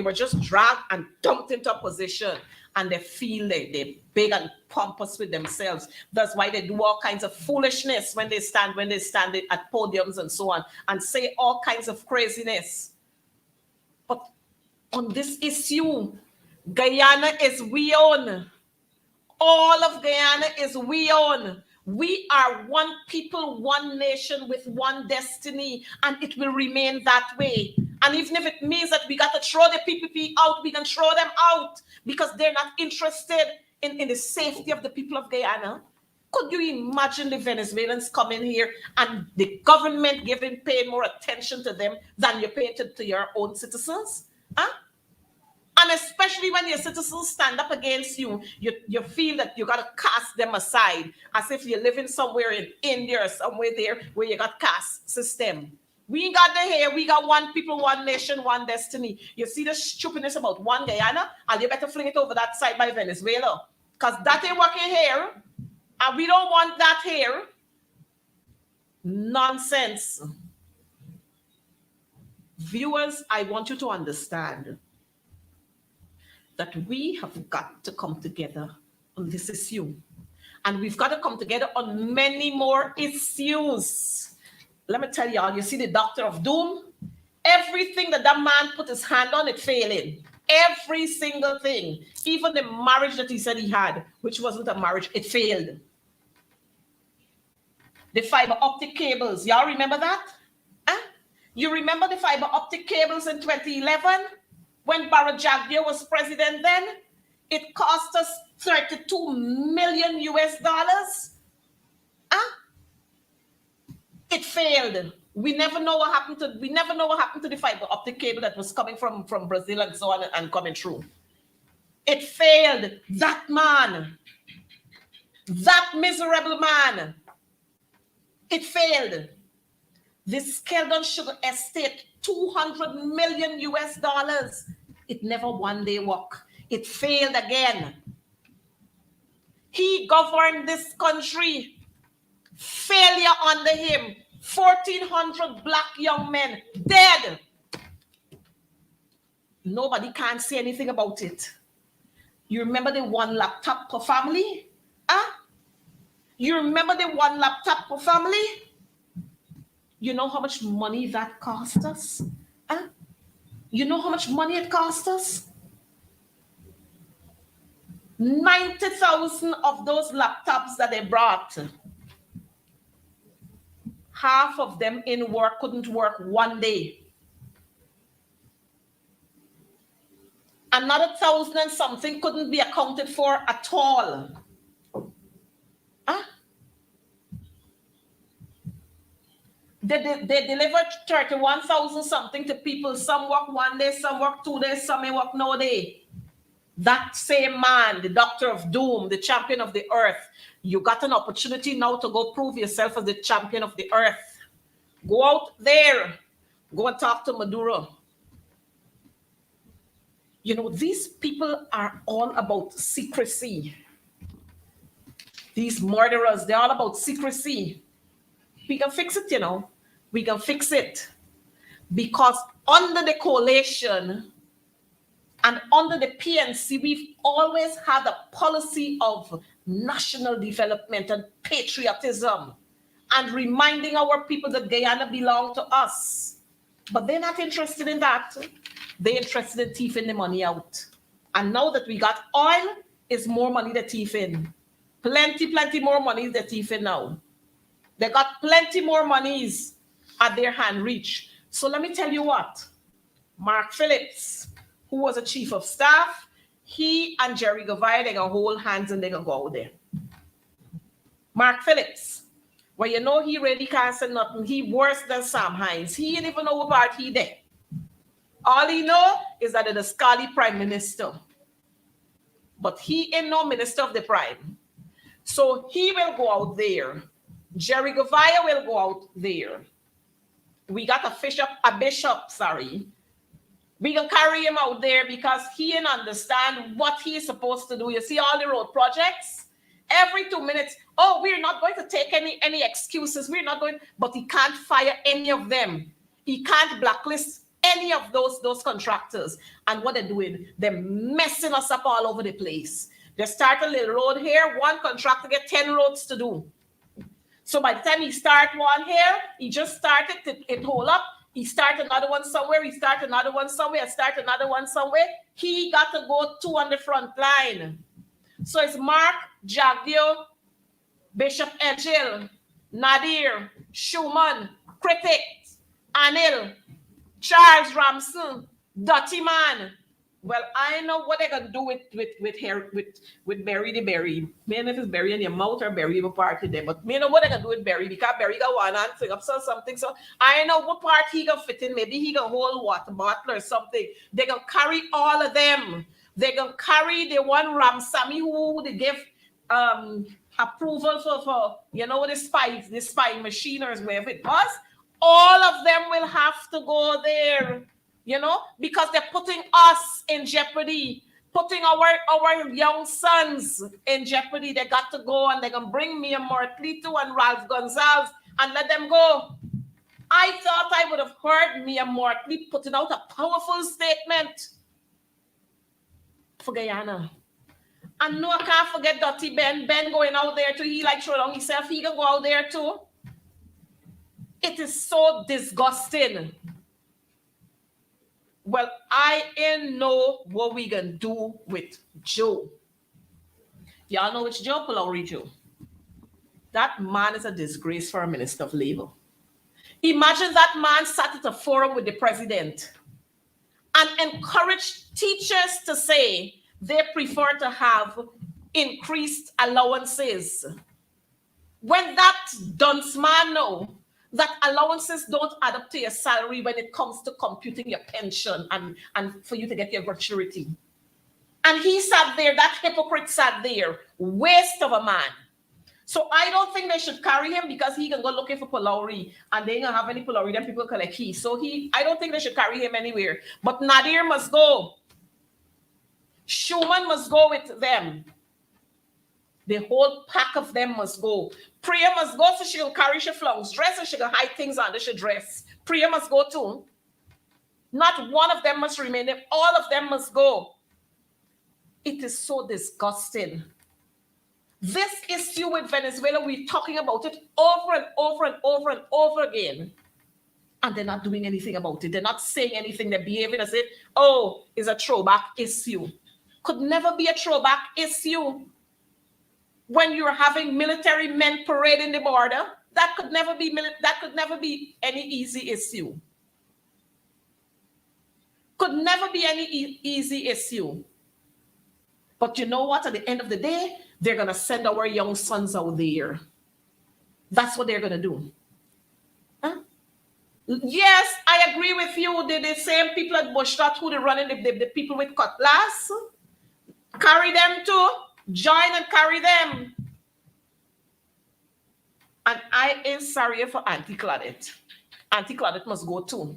were just dragged and dumped into a position, and they feel they're big and pompous with themselves. That's why they do all kinds of foolishness when they stand at podiums and so on, and say all kinds of craziness. But on this issue, Guyana is we own. All of Guyana is we own. We are one people, one nation with one destiny, and it will remain that way. And even if it means that we got to throw the PPP out, we can throw them out because they're not interested in the safety of the people of Guyana. Could you imagine the Venezuelans coming here and the government paying more attention to them than you pay to your own citizens? Huh? And especially when your citizens stand up against you, you feel that you got to cast them aside, as if you're living somewhere in India or somewhere there where you got caste system. We ain't got the hair. We got one people, one nation, one destiny. You see the stupidness about one Guyana, and you better fling it over that side by Venezuela, because that ain't working here, and we don't want that here. Nonsense. Viewers, I want you to understand that we have got to come together on this issue. And we've got to come together on many more issues. Let me tell y'all, you see the Doctor of Doom? Everything that man put his hand on, it failing. Every single thing. Even the marriage that he said he had, which wasn't a marriage, it failed. The fiber optic cables, y'all remember that? Huh? You remember the fiber optic cables in 2011? When Barra Jagdio was president then? It cost us $32 million US. Huh? It failed. We never know what happened to the fiber optic cable that was coming from Brazil and so on and coming through. It failed. That man, that miserable man, it failed. The Skeldon Sugar Estate, $200 million US. It never one day worked. It failed again. He governed this country. Failure under him. 1,400 black young men dead. Nobody can say anything about it. You remember the one laptop per family? Huh? You remember the one laptop per family? You know how much money that cost us? Huh? You know how much money it cost us? 90,000 of those laptops that they brought. Half of them in work couldn't work one day. Another 1,000 and something couldn't be accounted for at all. Huh? They delivered 31,000 something to people. Some work 1 day, some work 2 days, some may work no day. That same man, the doctor of doom, the champion of the earth, you got an opportunity now to go prove yourself as the champion of the earth. Go out there. Go and talk to Maduro. You know, these people are all about secrecy. These murderers, they're all about secrecy. We can fix it, you know. We can fix it. Because under the coalition and under the PNC, we've always had a policy of national development and patriotism and reminding our people that Guyana belongs to us. But they're not interested in that. They're interested in thieving the money out. And now that we got oil, it's more money they're thieving. Plenty more money they're thieving now. They got plenty more monies at their hand reach. So let me tell you what. Mark Phillips, who was a chief of staff, he and Jerry Gavaya, they're going to hold hands and they're going to go out there. Mark Phillips, well, you know he really can't say nothing. He worse than Sam Hines. He didn't even know what part he did. All he know is that the Scali prime minister. But he ain't no minister of the prime. So he will go out there. Jerry Gavaya will go out there. We got a bishop. We can carry him out there because he didn't understand what he's supposed to do. You see all the road projects? Every 2 minutes, oh, we're not going to take any excuses. We're not going, but he can't fire any of them. He can't blacklist any of those contractors. And what they're doing, they're messing us up all over the place. They start a little road here, one contractor get 10 roads to do. So by the time he start one here, he just started it hold up. He start another one somewhere, he start another one somewhere, start another one somewhere. He got to go 2 on the front line. So it's Mark, Jagdio, Bishop Edgil, Nadir, Schumann, Critic, Anil, Charles Ramson, Dotty Man. Well, I know what they're gonna do with Berry the Berry. Man, if it's Berry in your mouth or Berry in a part of them, but me know what they're gonna do with Berry because Berry got one and thing up so something. So I know what part he gonna fit in. Maybe he gonna hold water bottle or something. They're gonna carry all of them. They're gonna carry the one Ramsamy who they give approval for you know the spy machine or wherever it was. All of them will have to go there. You know, because they're putting us in jeopardy, putting our young sons in jeopardy. They got to go and they're going to bring Mia Mortlito and Ralph Gonzalez and let them go. I thought I would have heard Mia Mortley putting out a powerful statement for Guyana. And no, I can't forget Dotty Ben. Ben going out there too. He like show down himself. He can go out there too. It is so disgusting. Well, I ain't know what we gonna do with Joe. Y'all know which Joe? Palauri Joe. That man is a disgrace for a minister of labor. Imagine that man sat at a forum with the president and encouraged teachers to say they prefer to have increased allowances. When that dunce man know that allowances don't add up to your salary when it comes to computing your pension and for you to get your gratuity. And he sat there, that hypocrite sat there, waste of a man. So I don't think they should carry him because he can go looking for Palauri and they ain't gonna have any Palauri, then people collect he. So I don't think they should carry him anywhere. But Nadir must go. Schumann must go with them. The whole pack of them must go. Priya must go so she can carry she flunks dress and she can hide things under she dress. Priya must go too. Not one of them must remain. All of them must go. It is so disgusting. This issue with Venezuela, we're talking about it over and over and over and over again. And they're not doing anything about it. They're not saying anything. They're behaving as if, oh, it's a throwback issue. Could never be a throwback issue. When you're having military men parading the border, that could never be any easy issue. Could never be any easy issue. But you know what? At the end of the day, they're going to send our young sons out there. That's what they're going to do. Huh? Yes, I agree with you. The same people at Bushrat who they running the people with cutlass. Carry them too. Join and carry them. And I ain't sorry for Auntie Claudette. Auntie Claudette must go too.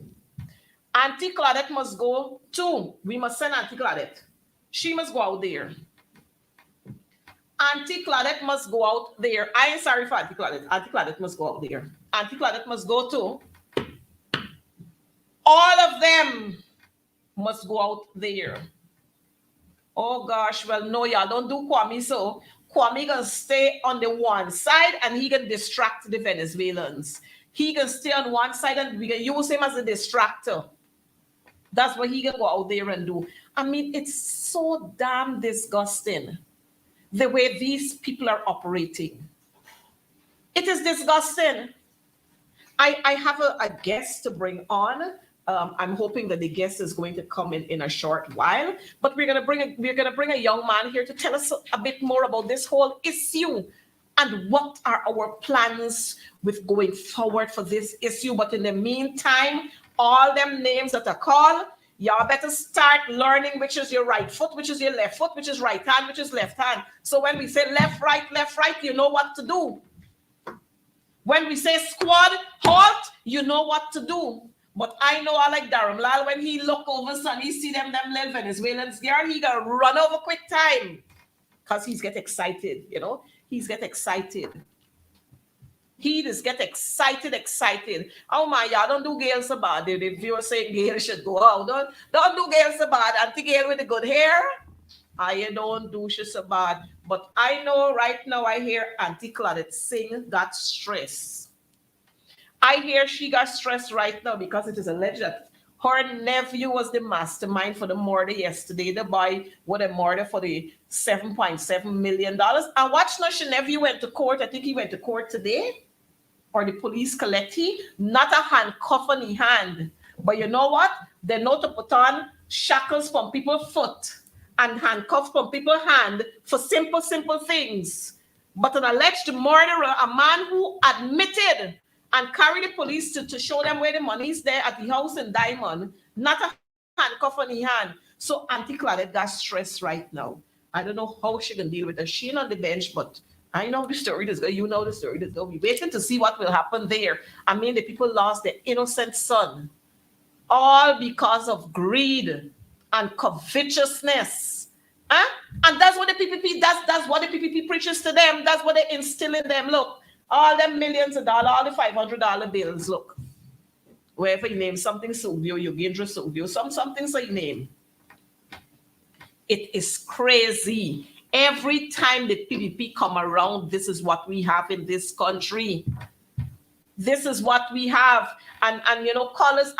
Auntie Claudette must go too. We must send Auntie Claudette. She must go out there. Auntie Claudette must go out there. I ain't sorry for Auntie Claudette. Auntie Claudette must go out there. Auntie Claudette must go too. All of them must go out there. Oh gosh, well, no, y'all don't do Kwame so. Kwame gonna stay on the one side and he can distract the Venezuelans. He can stay on one side and we can use him as a distractor. That's what he can go out there and do. I mean, it's so damn disgusting the way these people are operating. It is disgusting. I have a guest to bring on. I'm hoping that the guest is going to come in a short while, but we're gonna bring a young man here to tell us a bit more about this whole issue and what are our plans with going forward for this issue. But in the meantime, all them names that are called, y'all better start learning which is your right foot, which is your left foot, which is right hand, which is left hand. So when we say left, right, you know what to do. When we say squad, halt, you know what to do. But I know I like Darum Lal, when he look over and he see them little Venezuelans there, he gonna run over quick time. Because he's get excited, you know? He's get excited. He just get excited. Oh my, y'all don't do Gail so bad. The viewer say Gail should go out. Don't do Gail so bad. Auntie Gail with the good hair. I don't do she so bad. But I know right now I hear Auntie Claudette sing got stress. I hear she got stressed right now because it is alleged that her nephew was the mastermind for the murder yesterday. The boy with a murder for the $7.7 million. And watch now, she nephew went to court. I think he went to court today. Or the police collect he. Not a handcuff on his hand. But you know what? They know to put on shackles from people's foot and handcuffs from people's hand for simple things. But an alleged murderer, a man who admitted and carry the police to show them where the money is there at the house in Diamond, not a handcuff on his hand. So Auntie Claudette got stressed right now. I don't know how she can deal with it. She on the bench, but I know the story is going. You know the story is going. We're waiting to see what will happen there. I mean, the people lost their innocent son, all because of greed and covetousness. Huh? And that's what the PPP, that's what the PPP preaches to them. That's what they instill in them. Look, all them millions of dollars, all the $500 bills, look. Wherever you name something Silvio, you gain Silvio, something say name. It is crazy. Every time the PPP come around, this is what we have in this country. This is what we have. And you know, callers,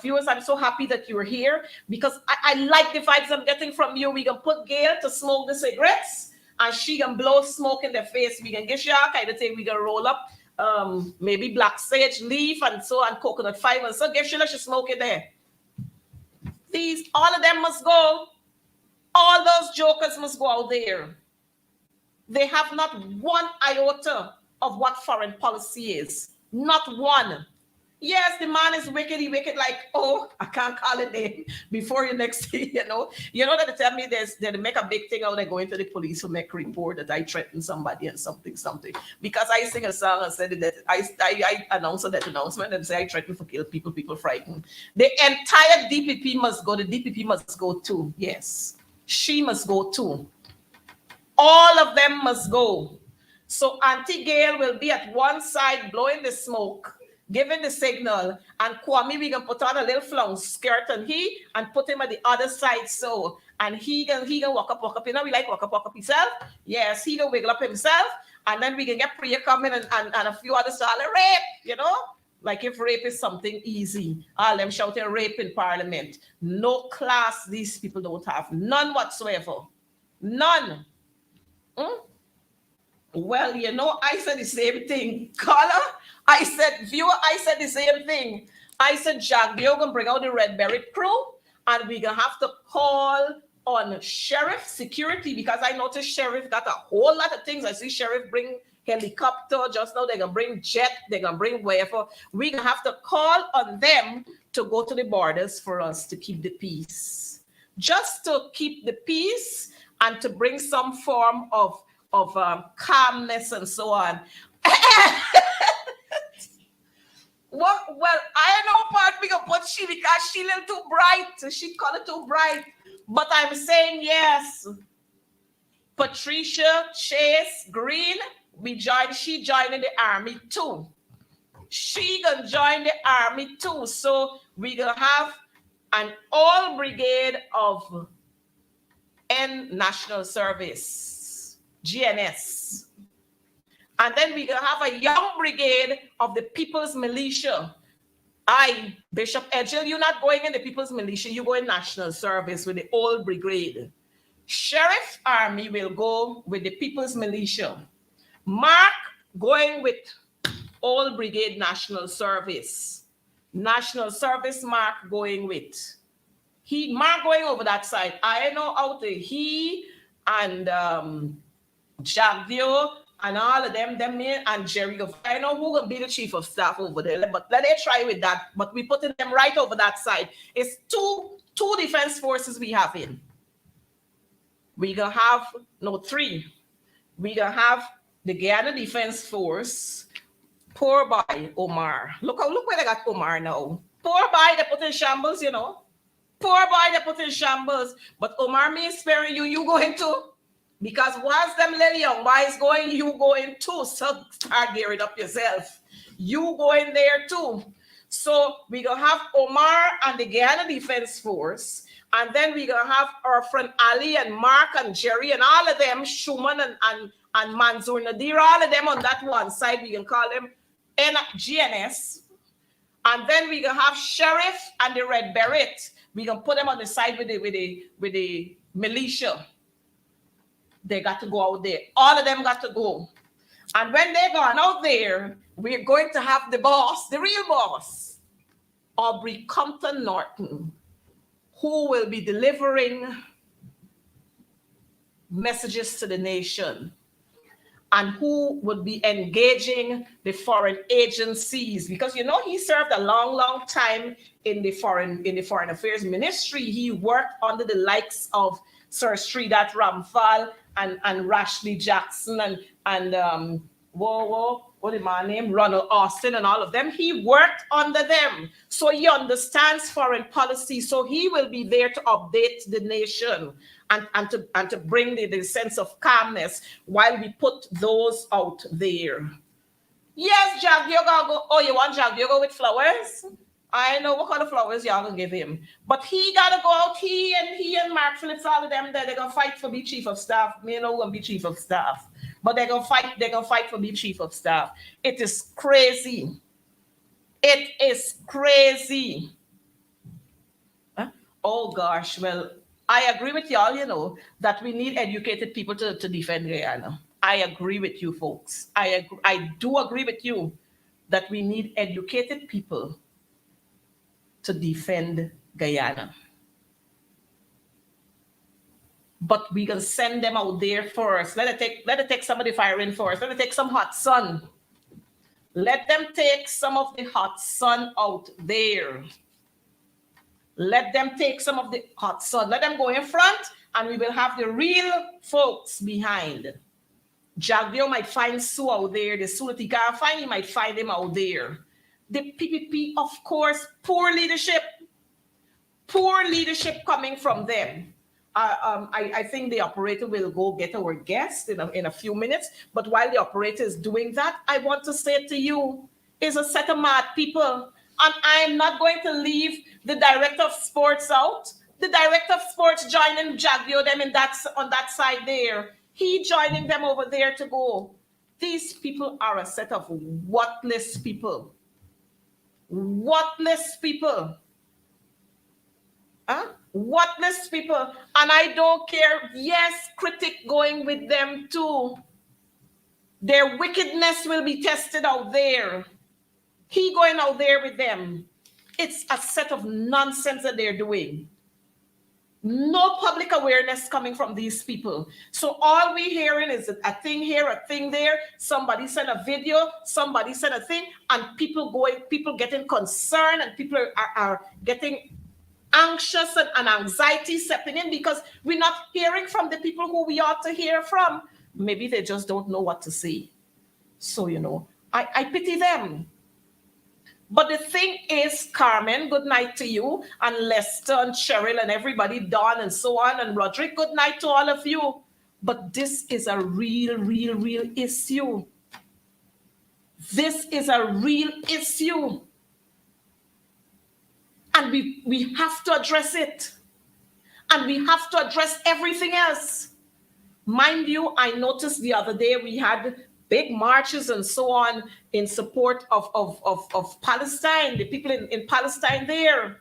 viewers, I'm so happy that you're here because I like the vibes I'm getting from you. We can put Gail to smoke the cigarettes and she can blow smoke in their face. We can get you all kind of thing. We can roll up maybe black sage leaf and so on, coconut fiber. And so give she smoke it there. These, all of them must go. All those jokers must go out there. They have not one iota of what foreign policy is. Not one. Yes, the man is wicked. He wicked like, oh, I can't call it name before you next thing, you know. You know that they tell me they make a big thing out of going to the police to make a report that I threatened somebody and something. Because I sing a song and said that I announced that announcement and say I threatened to kill people frightened. The entire DPP must go. The DPP must go too. Yes. She must go too. All of them must go. So Auntie Gail will be at one side blowing the smoke, giving the signal, and Kwame, we can put on a little flounce skirt and put him at the other side so, and he can walk up. You know, we like walk up himself. Yes, he can wiggle up himself, and then we can get Priya coming and a few others to rape, you know? Like if rape is something easy. All them shouting rape in parliament. No class these people don't have. None whatsoever. None. Well, you know, I said the same thing. Caller, I said, viewer, I said the same thing. I said, Jack, they're going to bring out the Red Beret crew and we're going to have to call on sheriff security because I noticed sheriff got a whole lot of things. I see sheriff bring helicopter. Just now they're gonna bring jet. They're gonna bring wherever. We're gonna have to call on them to go to the borders for us to keep the peace, just to keep the peace and to bring some form of calmness and so on. Well, I know part we can put she because she little too bright. She call it too bright. But I'm saying yes. Patricia Chase Green, she joining the army too. She gonna join the army too. So we gonna have an all brigade of National Service, GNS. And then we're going to have a young brigade of the People's Militia. Bishop Edgel, you're not going in the People's Militia. You go in National Service with the old brigade. Sheriff Army will go with the People's Militia. Mark going with old brigade National Service. National Service Mark going with. Mark going over that side. I know out there, he and Jagdio, and all of them and Jerry. I know who will be the chief of staff over there, but let them try with that. But we putting them right over that side. It's two defense forces we have in. We gonna have three. We gonna have the Guyana Defense Force. Poor boy Omar. Look where they got Omar now. Poor boy they put in shambles, you know. Poor boy they put in shambles. But Omar me sparing you. You going to. Because once them little young boys going, you going too. So start gearing up yourself. You going there too. So we're going to have Omar and the Guyana Defense Force. And then we're going to have our friend Ali and Mark and Jerry and all of them, Schumann and Manzoor Nadir, all of them on that one side. We can call them GNS. And then we're going to have Sheriff and the Red Beret. We're going to put them on the side with the militia. They got to go out there. All of them got to go. And when they're gone out there, we're going to have the boss, the real boss, Aubrey Compton Norton, who will be delivering messages to the nation and who would be engaging the foreign agencies. Because, he served a long, long time in the foreign affairs ministry. He worked under the likes of Sir Sridhar Ramphal and Rashley Jackson and what is my name? Ronald Austin and all of them. He worked under them. So he understands foreign policy. So he will be there to update the nation and to bring the sense of calmness while we put those out there. Yes, Jack, you're gonna go. Oh, you want Jack? You go with flowers? I know what kind of flowers y'all gonna give him. But he gotta go out. He and Mark Phillips, all of them, they're gonna fight for be chief of staff. Me know gonna be chief of staff. But they're gonna fight for be chief of staff. It is crazy. It is crazy. Huh? Oh gosh, well, I agree with y'all, that we need educated people to defend Guyana. I agree with you folks. I do agree with you that we need educated people to defend Guyana. But we can send them out there first. Let it take some of the firing first. Let it take some hot sun. Let them take some of the hot sun out there. Let them take some of the hot sun. Let them go in front, and we will have the real folks behind. Jagdio might find Sue out there. The Sue that he can't find, he might find him out there. The PPP, of course, poor leadership coming from them. I think the operator will go get our guest in a few minutes. But while the operator is doing that, I want to say to you, is a set of mad people. And I'm not going to leave the director of sports out. The director of sports joining Jagdio them on that side there. He joining them over there to go. These people are a set of worthless people. Worthless people. Worthless people. And I don't care. Yes, critic going with them too. Their wickedness will be tested out there. He going out there with them. It's a set of nonsense that they're doing. No public awareness coming from these people. So all we hearing is a thing here, a thing there. Somebody sent a video, somebody sent a thing, and people getting concerned, and people are getting anxious and anxiety stepping in because we're not hearing from the people who we ought to hear from. Maybe they just don't know what to say. So, I pity them. But the thing is, Carmen, good night to you, and Lester and Cheryl and everybody, Don and so on, and Roderick, good night to all of you. But this is a real, real, real issue. This is a real issue. And we have to address it. And we have to address everything else. Mind you, I noticed the other day we had big marches and so on in support of Palestine, the people in Palestine there.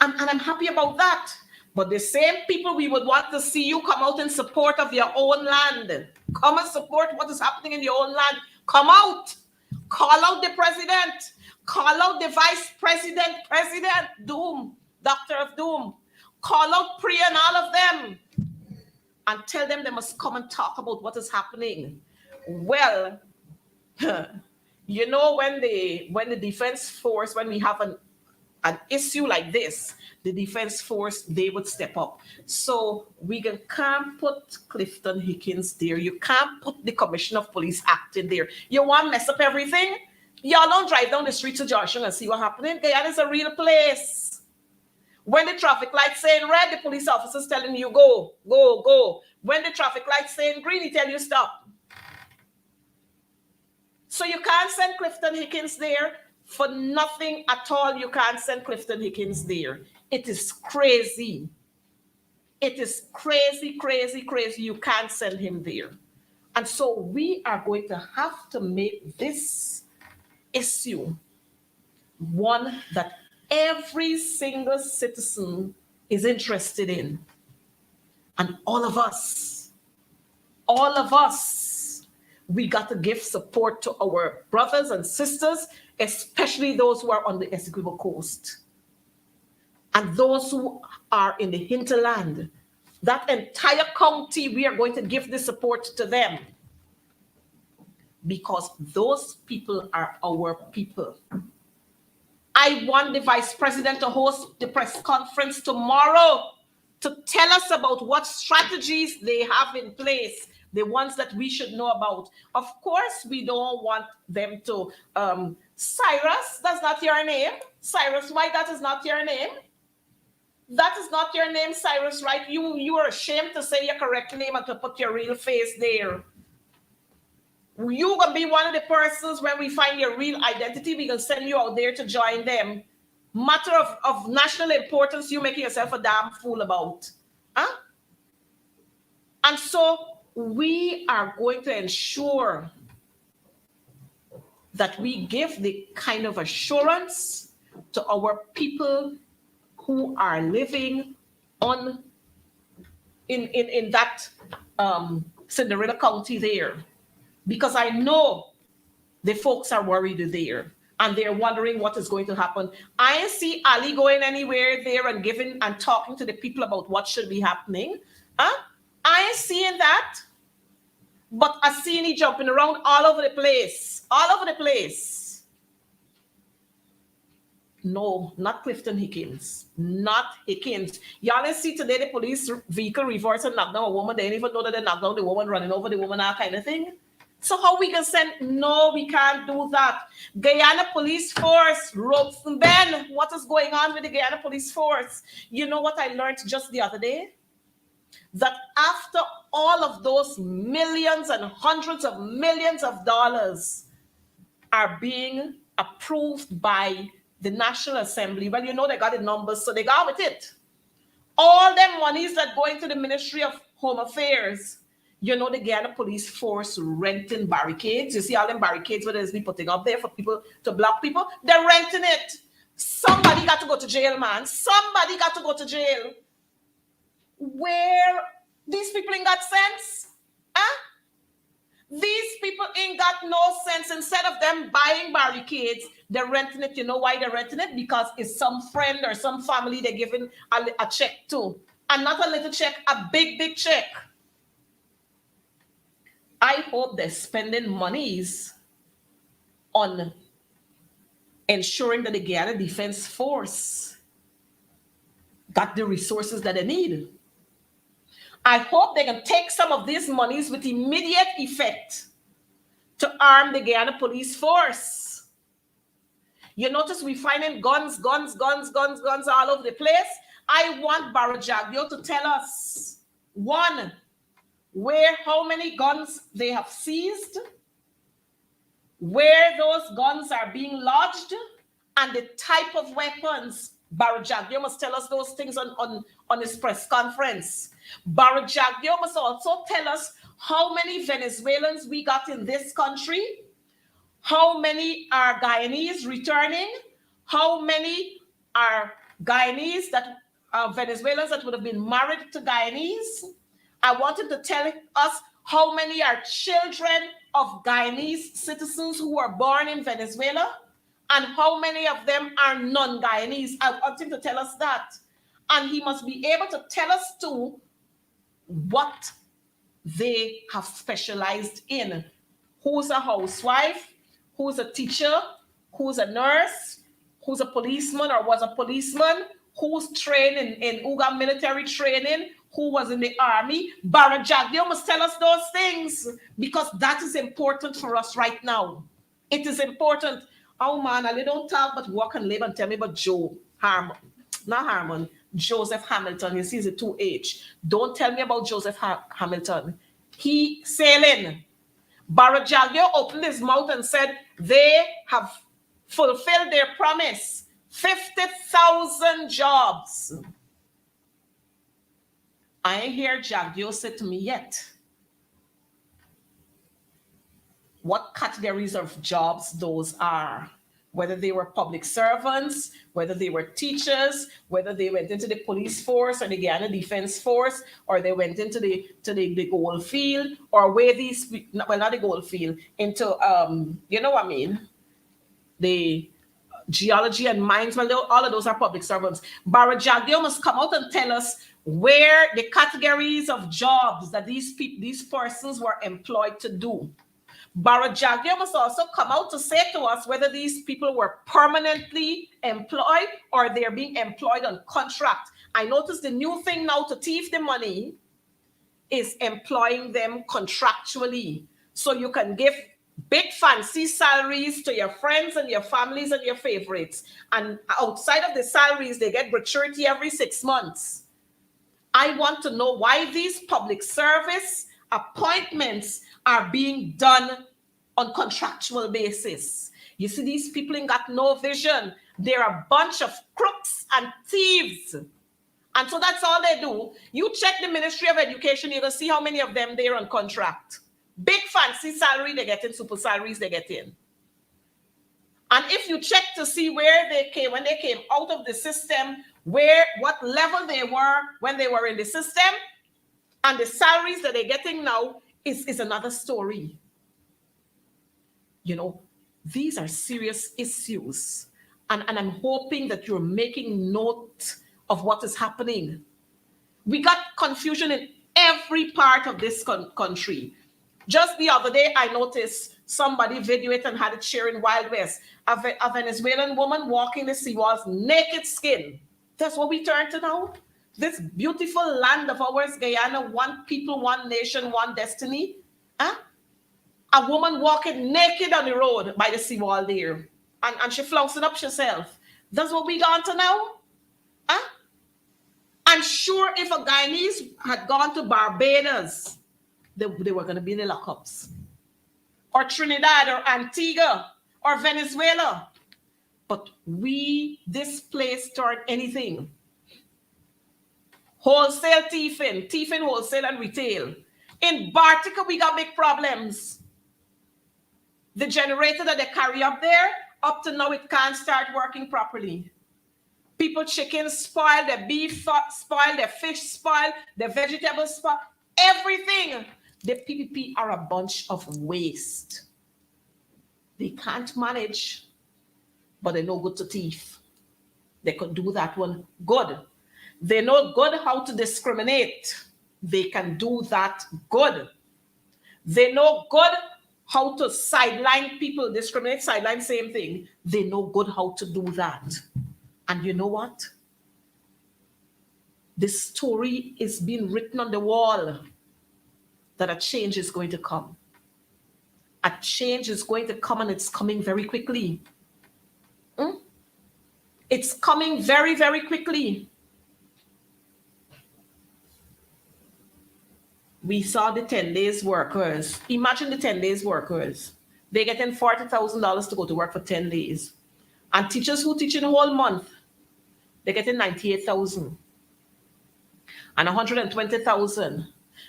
And I'm happy about that. But the same people we would want to see you come out in support of your own land. Come and support what is happening in your own land. Come out. Call out the president. Call out the vice president, Doom, Doctor of Doom. Call out Priya and all of them. And tell them they must come and talk about what is happening. Well, when the defense force, when we have an issue like this, the defense force, they would step up. So we can't put Clifton Hickins there. You can't put the Commissioner of Police Act in there. You want to mess up everything? Y'all don't drive down the street to Joshua and see what's happening. Guyana is a real place. When the traffic light's saying red, the police officer's telling you go, go, go. When the traffic light's saying green, he tell you stop. So you can't send Clifton Hickins there for nothing at all. You can't send Clifton Hickins there. It is crazy. It is crazy, crazy, crazy. You can't send him there. And so we are going to have to make this issue one that every single citizen is interested in. And all of us, we got to give support to our brothers and sisters, especially those who are on the Essequibo coast. And those who are in the hinterland. That entire county, we are going to give the support to them. Because those people are our people. I want the vice president to host the press conference tomorrow to tell us about what strategies they have in place, the ones that we should know about. Of course, we don't want them to, Cyrus, that's not your name. Cyrus, why that is not your name? That is not your name, Cyrus, right? You are ashamed to say your correct name and to put your real face there. You're going to be one of the persons when we find your real identity, we can send you out there to join them. Matter of national importance, you making yourself a damn fool about. Huh? And so we are going to ensure that we give the kind of assurance to our people who are living in that Cinderella County there. Because I know the folks are worried there and they're wondering what is going to happen. I ain't see Ali going anywhere there and giving and talking to the people about what should be happening. Huh? I ain't seeing that. But I seen he jumping around all over the place. All over the place. No, not Clifton Hickins. Not Hickins. Y'all didn't see today the police vehicle reversed and knocked down a woman. They didn't even know that they knocked down the woman, running over the woman, that kind of thing. So how we can send? No, we can't do that. Guyana Police Force, Robeson Ben, what is going on with the Guyana Police Force? You know what I learned just the other day? That after all of those millions and hundreds of millions of dollars are being approved by the National Assembly, well, you know they got the numbers, so they got with it. All them monies that go into the Ministry of Home Affairs, you know, the Guyana Police Force renting barricades. You see all them barricades where there's be putting up there for people to block people? They're renting it. Somebody got to go to jail, man. Somebody got to go to jail. Where these people ain't got sense? Huh? These people ain't got no sense. Instead of them buying barricades, they're renting it. You know why they're renting it? Because it's some friend or some family they're giving a check to. And not a little check, a big, big check. I hope they're spending monies on ensuring that the Guyana Defense Force got the resources that they need. I hope they can take some of these monies with immediate effect to arm the Guyana Police Force. You notice we finding guns all over the place. I want Barajagio to tell us, one, how many guns they have seized, where those guns are being lodged, and the type of weapons. Barajagio must tell us those things on his press conference. Barajagio must also tell us how many Venezuelans we got in this country, how many are Guyanese returning, how many are Guyanese that are Venezuelans that would have been married to Guyanese. I want him to tell us how many are children of Guyanese citizens who were born in Venezuela, and how many of them are non-Guyanese. I want him to tell us that. And he must be able to tell us too what they have specialized in. Who's a housewife, who's a teacher, who's a nurse, who's a policeman or was a policeman, who's trained in Uga military training, who was in the army. Barajagio must tell us those things because that is important for us right now. It is important. Oh man, I don't talk but walk and live and tell me about Joseph Hamilton. You see, he's a 2H. Don't tell me about Joseph Hamilton. He sailing. Barajagio opened his mouth and said they have fulfilled their promise. 50,000 jobs. I ain't hear Jagdio say to me yet what categories of jobs those are. Whether they were public servants, whether they were teachers, whether they went into the police force or the Guyana Defense Force, or they went into the gold field, or where these, well, not the gold field, into, you know what I mean, the geology and mines. Well, all of those are public servants. Barajagio must come out and tell us where the categories of jobs that these persons were employed to do. Barajagio must also come out to say to us whether these people were permanently employed or they're being employed on contract. I noticed the new thing now to thief the money is employing them contractually. So you can give big fancy salaries to your friends and your families and your favorites. And outside of the salaries, they get gratuity every 6 months. I want to know why these public service appointments are being done on contractual basis. You see, these people ain't got no vision. They're a bunch of crooks and thieves. And so that's all they do. You check the Ministry of Education, you're going to see how many of them they're on contract. Big fancy salary they get in, super salaries they get in. And if you check to see where they came, when they came out of the system, what level they were when they were in the system, and the salaries that they're getting now is another story. You know, these are serious issues. And I'm hoping that you're making note of what is happening. We got confusion in every part of this country. Just the other day, I noticed somebody video it and had it sharing Wild West. A Venezuelan woman walking the seawalls, naked skin. That's what we turn to now. This beautiful land of ours, Guyana, one people, one nation, one destiny. Huh? A woman walking naked on the road by the seawall there. And she flouncing up herself. That's what we gone to now? Huh? I'm sure if a Guyanese had gone to Barbados, they were going to be in the lockups. Or Trinidad, or Antigua, or Venezuela. But this place turned anything. Wholesale thieving, wholesale and retail. In Bartica, we got big problems. The generator that they carry up there, up to now, it can't start working properly. People, chickens spoil, their beef spoil, their fish spoil, their vegetables spoil, everything. The PPP are a bunch of waste. They can't manage, but they're no good to thief. They could do that one good. They know good how to discriminate. They can do that good. They know good how to sideline people, discriminate, sideline, same thing. They know good how to do that. And you know what? This story is being written on the wall that a change is going to come. A change is going to come, and it's coming very quickly. It's coming very, very quickly. We saw the 10 days workers. Imagine the 10 days workers. They're getting $40,000 to go to work for 10 days. And teachers who teach in a whole month, they're getting $98,000 and $120,000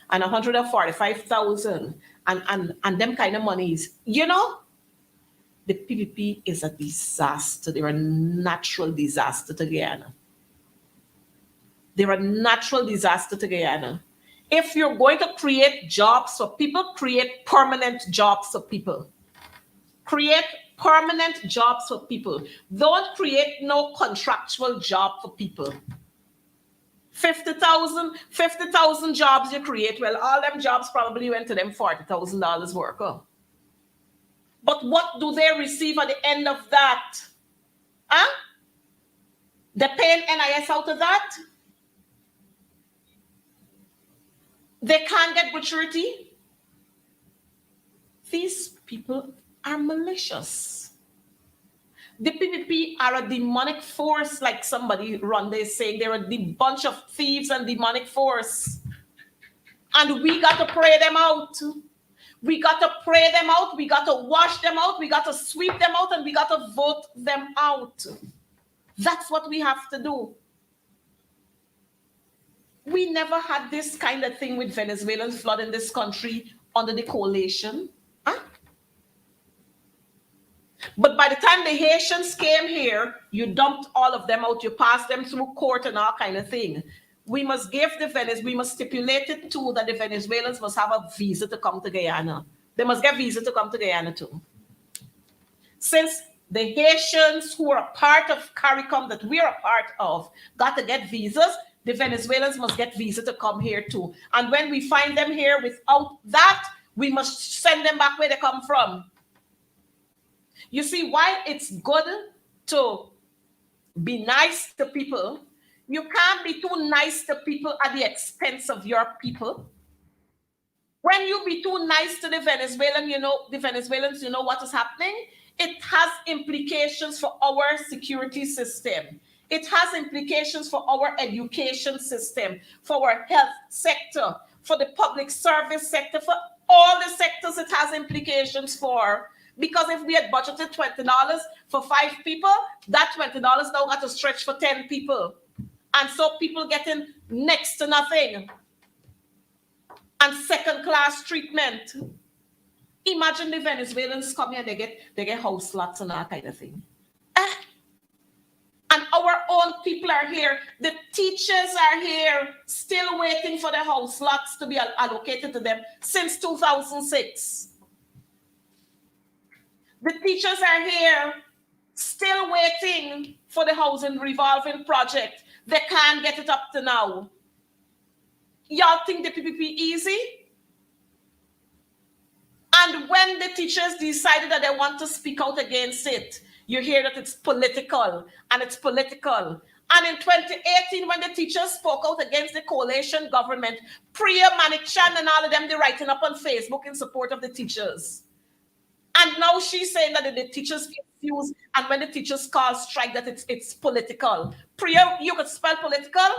and $145,000 and them kind of monies. You know, the PPP is a disaster. They're a natural disaster to Guyana. They're a natural disaster to Guyana. If you're going to create jobs for people, create permanent jobs for people. Create permanent jobs for people. Don't create no contractual job for people. 50,000 jobs you create. Well, all them jobs probably went to them $40,000 worker. But what do they receive at the end of that? Huh? They're paying NIS out of that? They can't get gratuity. These people are malicious. The PPP are a demonic force, like somebody Rhonda is saying. They're a bunch of thieves and demonic force. And we got to pray them out. We got to pray them out. We got to wash them out. We got to sweep them out, and we got to vote them out. That's what we have to do. We never had this kind of thing with Venezuelans flooding this country under the coalition. Huh? But by the time the Haitians came here, you dumped all of them out. You passed them through court and all kind of thing. We must give we must stipulate it too that the Venezuelans must have a visa to come to Guyana. They must get visa to come to Guyana too. Since the Haitians who are a part of CARICOM that we are a part of got to get visas, the Venezuelans must get visa to come here too. And when we find them here without that, we must send them back where they come from. You see, while it's good to be nice to people, you can't be too nice to people at the expense of your people. When you be too nice to the Venezuelans, you know what is happening? It has implications for our security system. It has implications for our education system, for our health sector, for the public service sector, for all the sectors it has implications for. Because if we had budgeted $20 for 5 people, that $20 now got to stretch for 10 people. And so people getting next to nothing. And second-class treatment. Imagine the Venezuelans come here, they get house lots and that kind of thing. And our own people are here. The teachers are here, still waiting for the house lots to be allocated to them since 2006. The teachers are here, still waiting for the housing revolving project. They can't get it up to now. Y'all think the PPP easy? And when the teachers decided that they want to speak out against it, you hear that it's political, and it's political. And in 2018, when the teachers spoke out against the coalition government, Priya Manikchand and all of them, they're writing up on Facebook in support of the teachers. And now she's saying that the teachers confused, and when the teachers call strike, that it's political. Priya, you could spell political?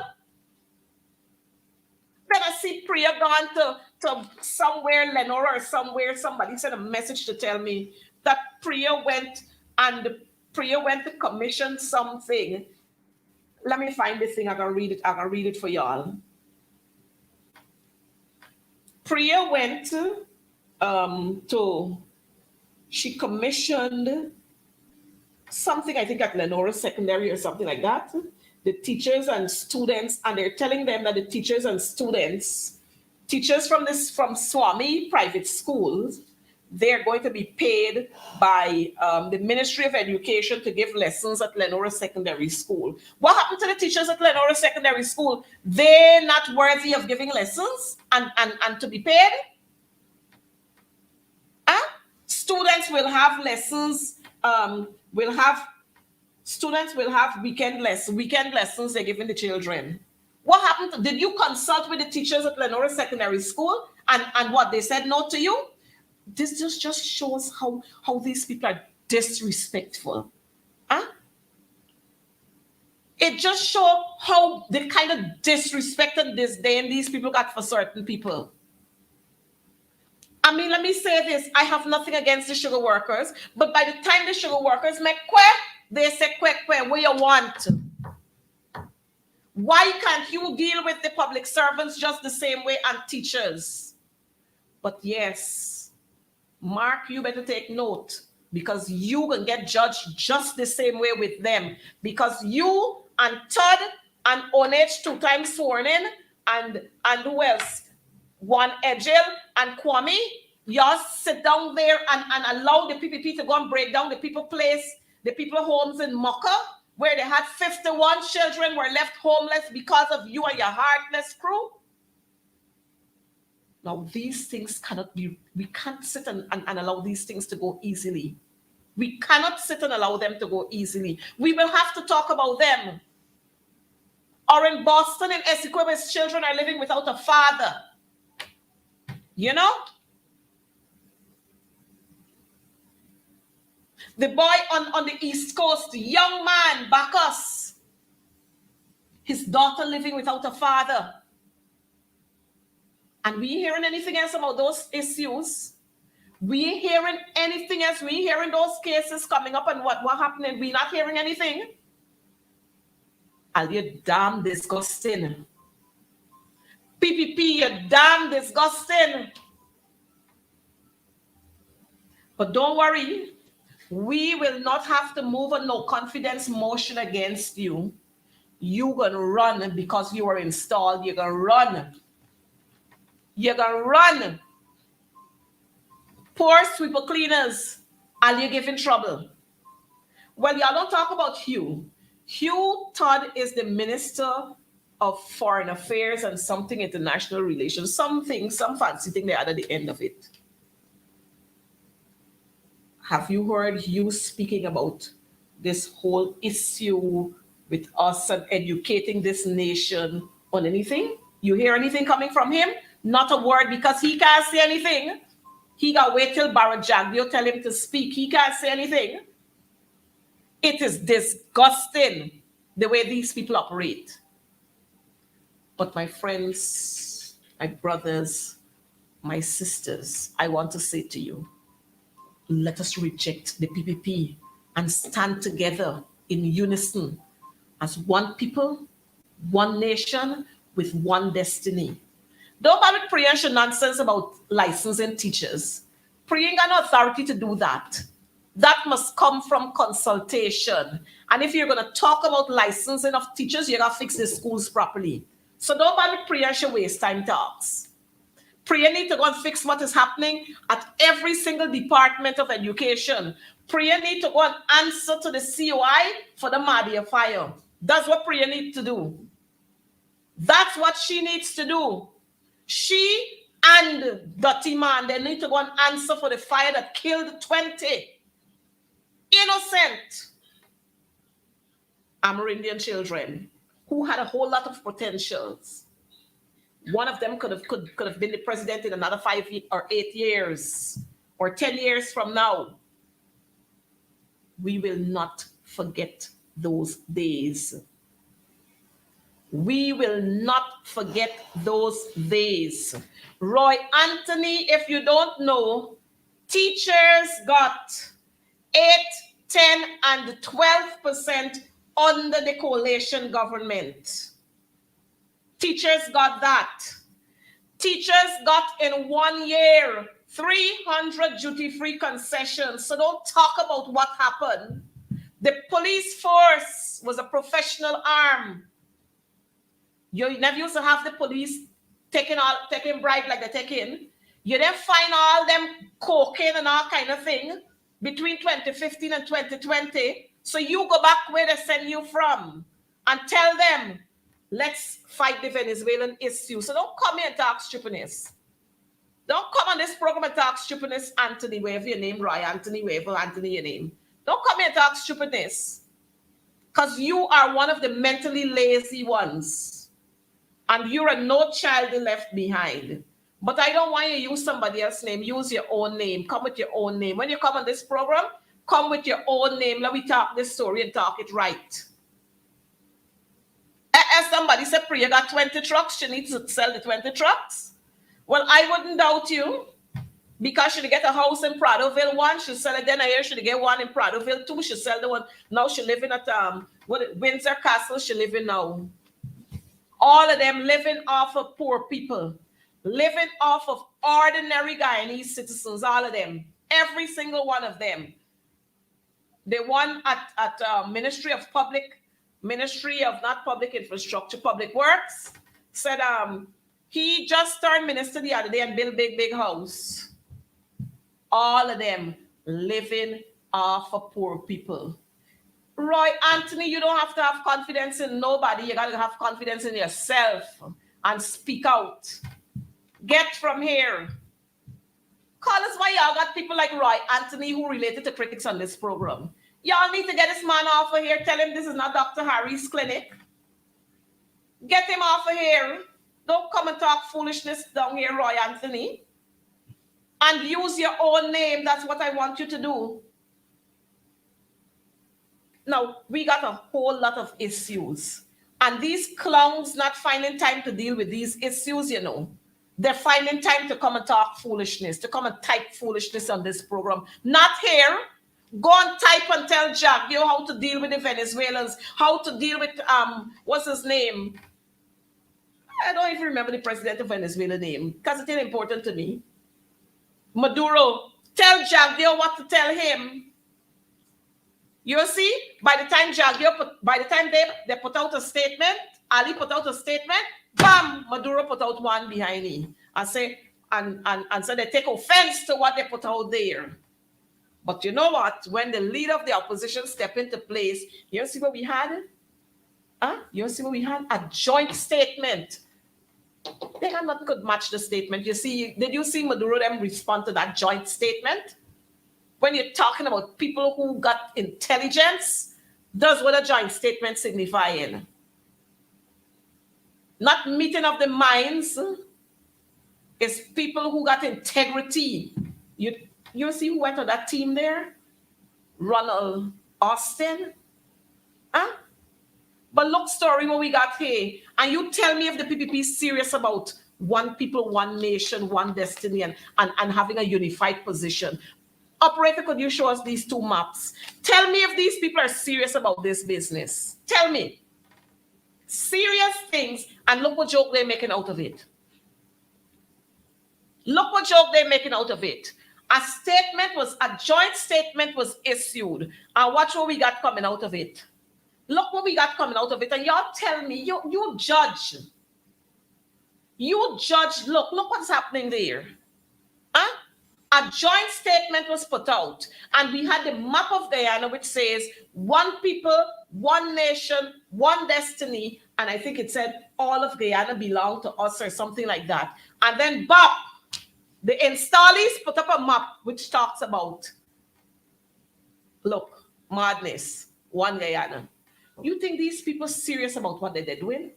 Then I see Priya gone to somewhere, Lenora or somewhere, somebody sent a message to tell me that Priya went to commission something. Let me find this thing. I can read it for y'all. Priya went she commissioned something, I think at Lenora Secondary or something like that. The teachers and students, and they're telling them that the teachers and students teachers from Swami private schools, they're going to be paid by the Ministry of Education to give lessons at Lenora Secondary School. What happened to the teachers at Lenora Secondary School? They're not worthy of giving lessons and to be paid? Students will have lessons, students will have weekend lessons they're giving the children. What happened? Did you consult with the teachers at Lenora Secondary School and what they said no to you? This just shows how these people are disrespectful. It just shows how the kind of disrespect and disdain these people got for certain people. I mean, let me say this. I have nothing against the sugar workers, but by the time the sugar workers make they say what you want. Why can't you deal with the public servants just the same way and teachers? But yes, Mark, you better take note, because you can get judged just the same way with them, because you and Todd and Onage 2 times sworn in and who else? One Ejel and Kwame, y'all sit down there and allow the PPP to go and break down the people homes in Mocha, where they had 51 children were left homeless because of you and your heartless crew. Now, these things cannot be, we can't sit and allow these things to go easily. We cannot sit and allow them to go easily. We will have to talk about them. Or in Boston, in Essequibo's children are living without a father. You know? The boy on the East Coast, the young man, Bacchus, his daughter living without a father. And we hearing anything else about those issues? We hearing anything else? We hearing those cases coming up and what happening? We not hearing anything? Are you damn disgusting? PPP, you're damn disgusting. But don't worry, we will not have to move a no confidence motion against you. You're going to run because you are installed. You're going to run. You're going to run. Poor sweeper cleaners, and you giving trouble. Well, y'all don't talk about Hugh. Hugh Todd is the Minister of Foreign Affairs and something international relations. Some fancy thing they add at the end of it. Have you heard Hugh speaking about this whole issue with us and educating this nation on anything? You hear anything coming from him? Not a word, because he can't say anything. He got to wait till Barajagio tell him to speak. He can't say anything. It is disgusting the way these people operate. But my friends, my brothers, my sisters, I want to say to you, let us reject the PPP and stand together in unison as one people, one nation, with one destiny. Don't bother with Priyanka nonsense about licensing teachers. Priyanka got no authority to do that. That must come from consultation. And if you're going to talk about licensing of teachers, you got to fix the schools properly. So don't bother with Priyanka waste time talks. Priya need to go and fix what is happening at every single department of education. Priya need to go and answer to the COI for the Madia fire. That's what Priya needs to do. That's what she needs to do. She and Dirty Man, they need to go and answer for the fire that killed 20 innocent Amerindian children who had a whole lot of potentials. One of them could have been the president in another 5 or 8 years or 10 years from now. We will not forget those days. We will not forget those days. Roy Anthony, if you don't know, teachers got 8, 10, and 12% under the coalition government. Teachers got that. Teachers got in 1 year 300 duty-free concessions. So don't talk about what happened. The police force was a professional arm. You never used to have the police taking bribe like they're taking. You then find all them cocaine and all kind of thing between 2015 and 2020. So you go back where they send you from and tell them, let's fight the Venezuelan issue. So don't come here and talk stupidness. Don't come on this program and talk stupidness, Anthony, whatever your name, Roy, Anthony, whatever, Anthony, your name. Don't come here and talk stupidness. Because you are one of the mentally lazy ones. And you're a no child left behind. But I don't want you to use somebody else's name. Use your own name. Come with your own name. When you come on this program, come with your own name. Let me talk this story and talk it right. As somebody said, Priya got 20 trucks. She needs to sell the 20 trucks. Well, I wouldn't doubt you. Because she'd get a house in Pradoville, one, she'll sell it. Then a year she'd get one in Pradoville, two, she'll sell the one. Now she living at Windsor Castle, she living now. All of them living off of poor people. Living off of ordinary Guyanese citizens, all of them. Every single one of them. The one at Ministry of not Public Infrastructure, Public Works, said he just turned minister the other day and built big house. All of them living off of poor people. Roy Anthony, you don't have to have confidence in nobody. You got to have confidence in yourself and speak out. Get from here. Call us why y'all got people like Roy Anthony who related to critics on this program. Y'all need to get this man off of here. Tell him this is not Dr. Harry's clinic. Get him off of here. Don't come and talk foolishness down here, Roy Anthony. And use your own name. That's what I want you to do. Now, we got a whole lot of issues. And these clowns not finding time to deal with these issues, you know. They're finding time to come and talk foolishness, to come and type foolishness on this program. Not here. Go and type and tell Jagdio how to deal with the Venezuelans, how to deal with, what's his name? I don't even remember the president of Venezuela name, because it is important to me. Maduro, tell Jagdio what to tell him. You see, by the time they put out a statement, Ali put out a statement, bam, Maduro put out one behind him. And say they take offense to what they put out there. But you know what? When the leader of the opposition step into place, you see what we had? You see what we had? A joint statement. They had nothing could match the statement. You see, did you see Maduro them respond to that joint statement? When you're talking about people who got intelligence, does what a joint statement signifying? Not meeting of the minds. It's people who got integrity. You see who went on that team there? Ronald Austin. But look, story what we got here. And you tell me if the PPP is serious about one people, one nation, one destiny, and having a unified position. Operator, could you show us these two maps? Tell me if these people are serious about this business. Tell me. Serious things, and look what joke they're making out of it. Look what joke they're making out of it. A joint statement was issued, and watch what we got coming out of it. Look what we got coming out of it, and y'all tell me, you judge. You judge, look what's happening there. A joint statement was put out, and we had the map of Guyana, which says one people, one nation, one destiny, and I think it said all of Guyana belong to us or something like that. And then bop, the installees put up a map which talks about, look, madness, one Guyana. You think these people serious about what they're doing?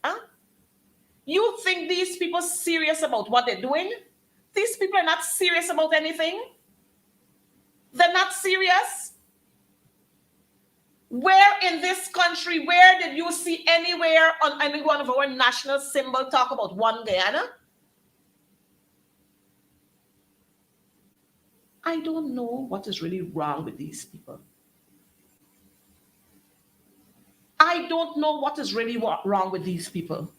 You think these people serious about what they're doing? These people are not serious about anything. They're not serious. Where in this country, where did you see anywhere on any one of our national symbols talk about one Guyana? I don't know what is really wrong with these people. I don't know what is really wrong with these people.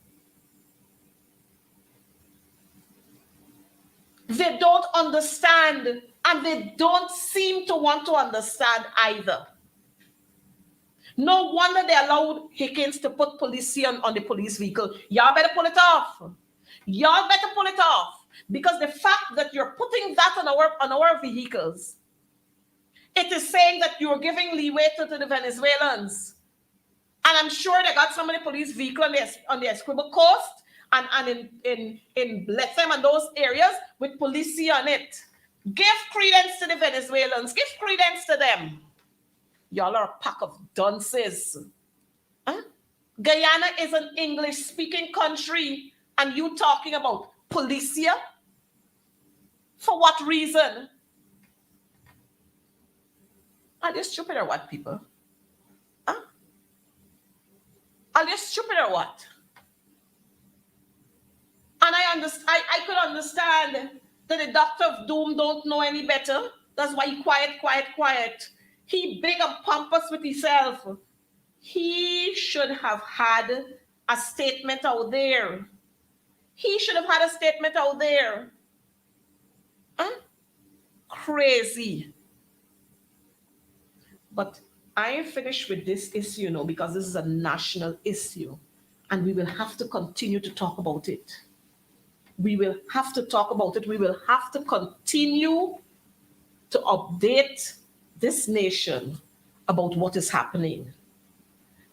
They don't understand, and they don't seem to want to understand either. No wonder they allowed Hickens to put police on the police vehicle. Y'all better pull it off. Y'all better pull it off, because the fact that you're putting that on our vehicles, it is saying that you're giving leeway to the Venezuelans. And I'm sure they got some of the police vehicle on the Escribal Coast and in Blethem and those areas with police on it. Give credence to the Venezuelans. Give credence to them. Y'all are a pack of dunces. Huh? Guyana is an English-speaking country, and you talking about policia? For what reason? Are they stupid or what, people? Huh? Are they stupid or what? And I could understand that the Doctor of Doom don't know any better. That's why he quiet. He big and pompous with himself. He should have had a statement out there. Huh? Crazy. But I ain't finished with this issue, because this is a national issue. And we will have to continue to talk about it. We will have to talk about it. We will have to continue to update this nation about what is happening.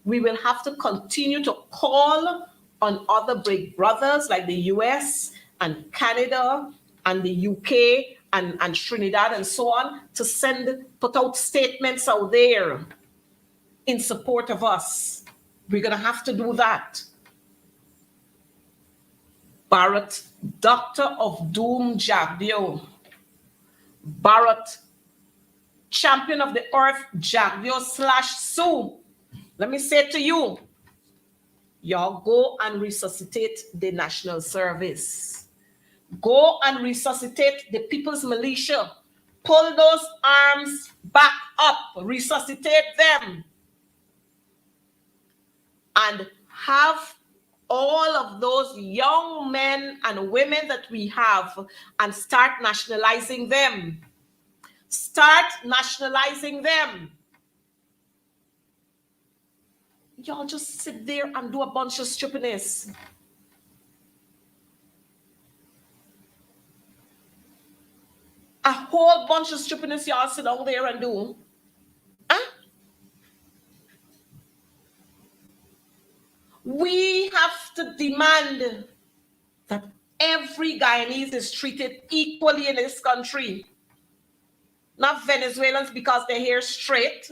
We will have to continue to call on other big brothers like the US and Canada and the UK and Trinidad and so on to put out statements out there in support of us. We're going to have to do that. Barrett, Doctor of Doom Jagdio. Barrett, Champion of the Earth Jagdio /Sue. Let me say to you, y'all go and resuscitate the National Service. Go and resuscitate the People's Militia. Pull those arms back up. Resuscitate them. And have all of those young men and women that we have and start nationalizing them. Start nationalizing them. Y'all just sit there and do a bunch of stupidness. A whole bunch of stupidness y'all sit down there and do. Huh? We have to demand that every Guyanese is treated equally in this country. Not Venezuelans because their hair straight.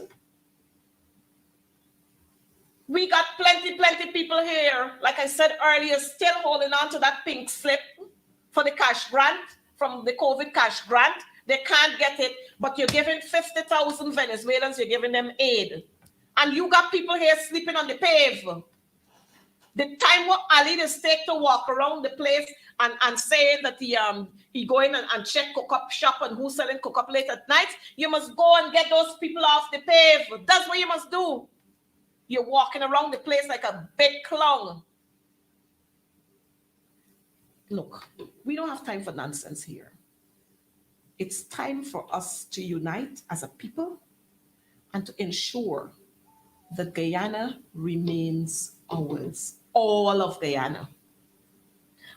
We got plenty people here, like I said earlier, still holding on to that pink slip for the cash grant, from the COVID cash grant. They can't get it, but you're giving 50,000 Venezuelans, you're giving them aid. And you got people here sleeping on the pave. The time what Ali is take to walk around the place and saying that he go in and check cook-up shop and who's selling cook-up late at night, you must go and get those people off the pave. That's what you must do. You're walking around the place like a big clown. Look, we don't have time for nonsense here. It's time for us to unite as a people and to ensure that Guyana remains ours, all of Guyana.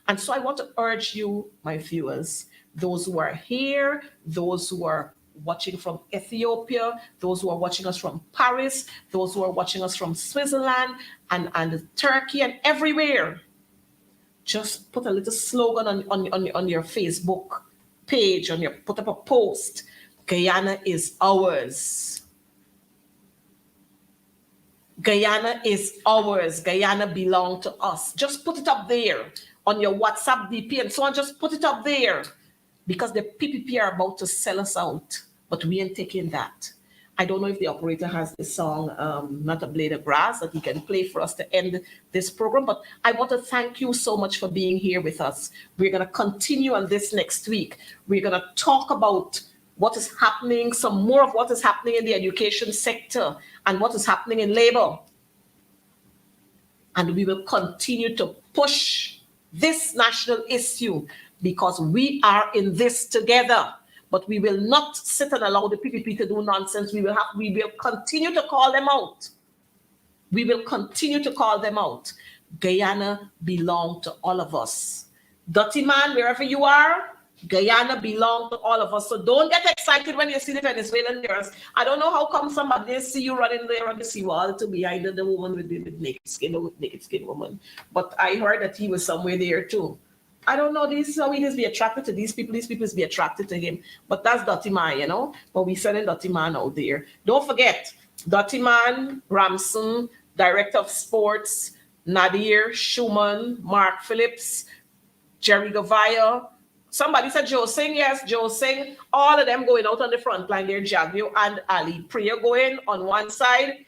And so I want to urge you, my viewers, those who are here, those who are watching from Ethiopia, those who are watching us from Paris, those who are watching us from Switzerland and Turkey and everywhere, just put a little slogan on your Facebook page, put up a post. Guyana is ours. Guyana is ours. Guyana belongs to us. Just put it up there on your WhatsApp DP and so on. Just put it up there. Because the PPP are about to sell us out, but we ain't taking that. I don't know if the operator has the song, Not a Blade of Grass, that he can play for us to end this program, but I want to thank you so much for being here with us. We're going to continue on this next week. We're going to talk about what is happening, some more of what is happening in the education sector and what is happening in labor. And we will continue to push this national issue, because we are in this together. But we will not sit and allow the PPP to do nonsense. We will continue to call them out. We will continue to call them out. Guyana belongs to all of us. Dirty man, wherever you are, Guyana belongs to all of us. So don't get excited when you see the Venezuelan girls. I don't know how come somebody see you running there on the seawall to behind the woman with the naked skin woman. But I heard that he was somewhere there too. I don't know. This is how he is be attracted to these people. These people is be attracted to him. But that's Dirty Man, you know. But we sending Dirty Man out there. Don't forget, Dirty Man, Ramson, Director of Sports, Nadir, Schumann, Mark Phillips, Jerry Gavaya. Somebody said Joe Singh. Yes, Joe Singh. All of them going out on the front line there. Jagvio and Ali. Priya going on one side,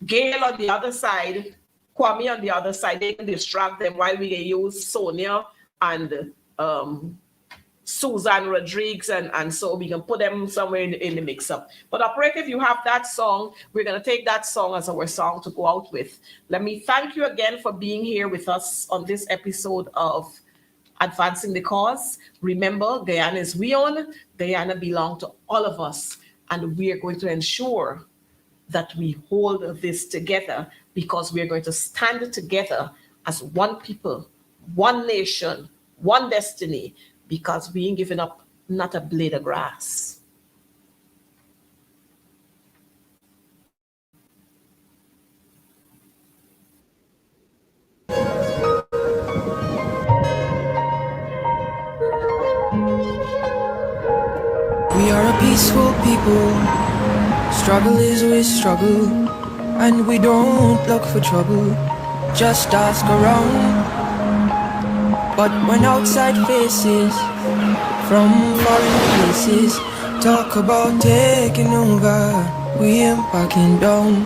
Gail on the other side, Kwame on the other side. They can distract them while we use Sonia and Susan Rodriguez, and so we can put them somewhere in the mix-up. But operator, if you have that song, we're going to take that song as our song to go out with. Let me thank you again for being here with us on this episode of Advancing the Cause. Remember, Guyana is we own. Guyana belongs to all of us, and we are going to ensure that we hold this together, because we are going to stand together as one people, one nation, one destiny, because we ain't giving up not a blade of grass. We are a peaceful people. Struggle is always struggle, and we don't look for trouble. Just ask around. But when outside faces from foreign places talk about taking over, we ain't backing down.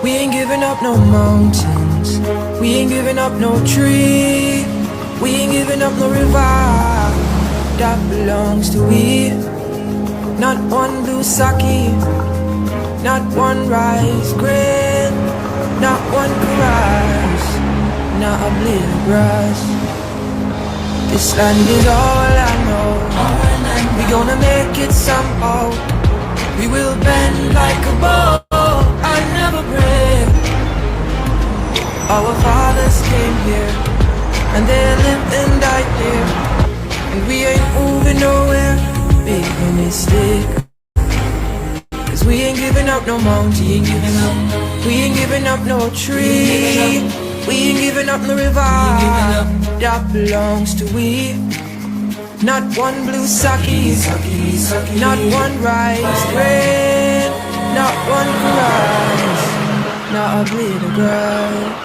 We ain't giving up no mountains, we ain't giving up no tree, we ain't giving up no river that belongs to we. Not one blue sake, not one rice grain, not one grass, not a blade of grass. This land is all I know. We gonna make it somehow. We will bend like a bow and never break. Our fathers came here, and they lived and died here, and we ain't moving nowhere. Big no mistake. Cause we ain't giving up no mountain, we ain't giving up no tree, we ain't giving up no river that belongs to we. Not one blue sake, not one rice grain, not one rice, not a blade of grass.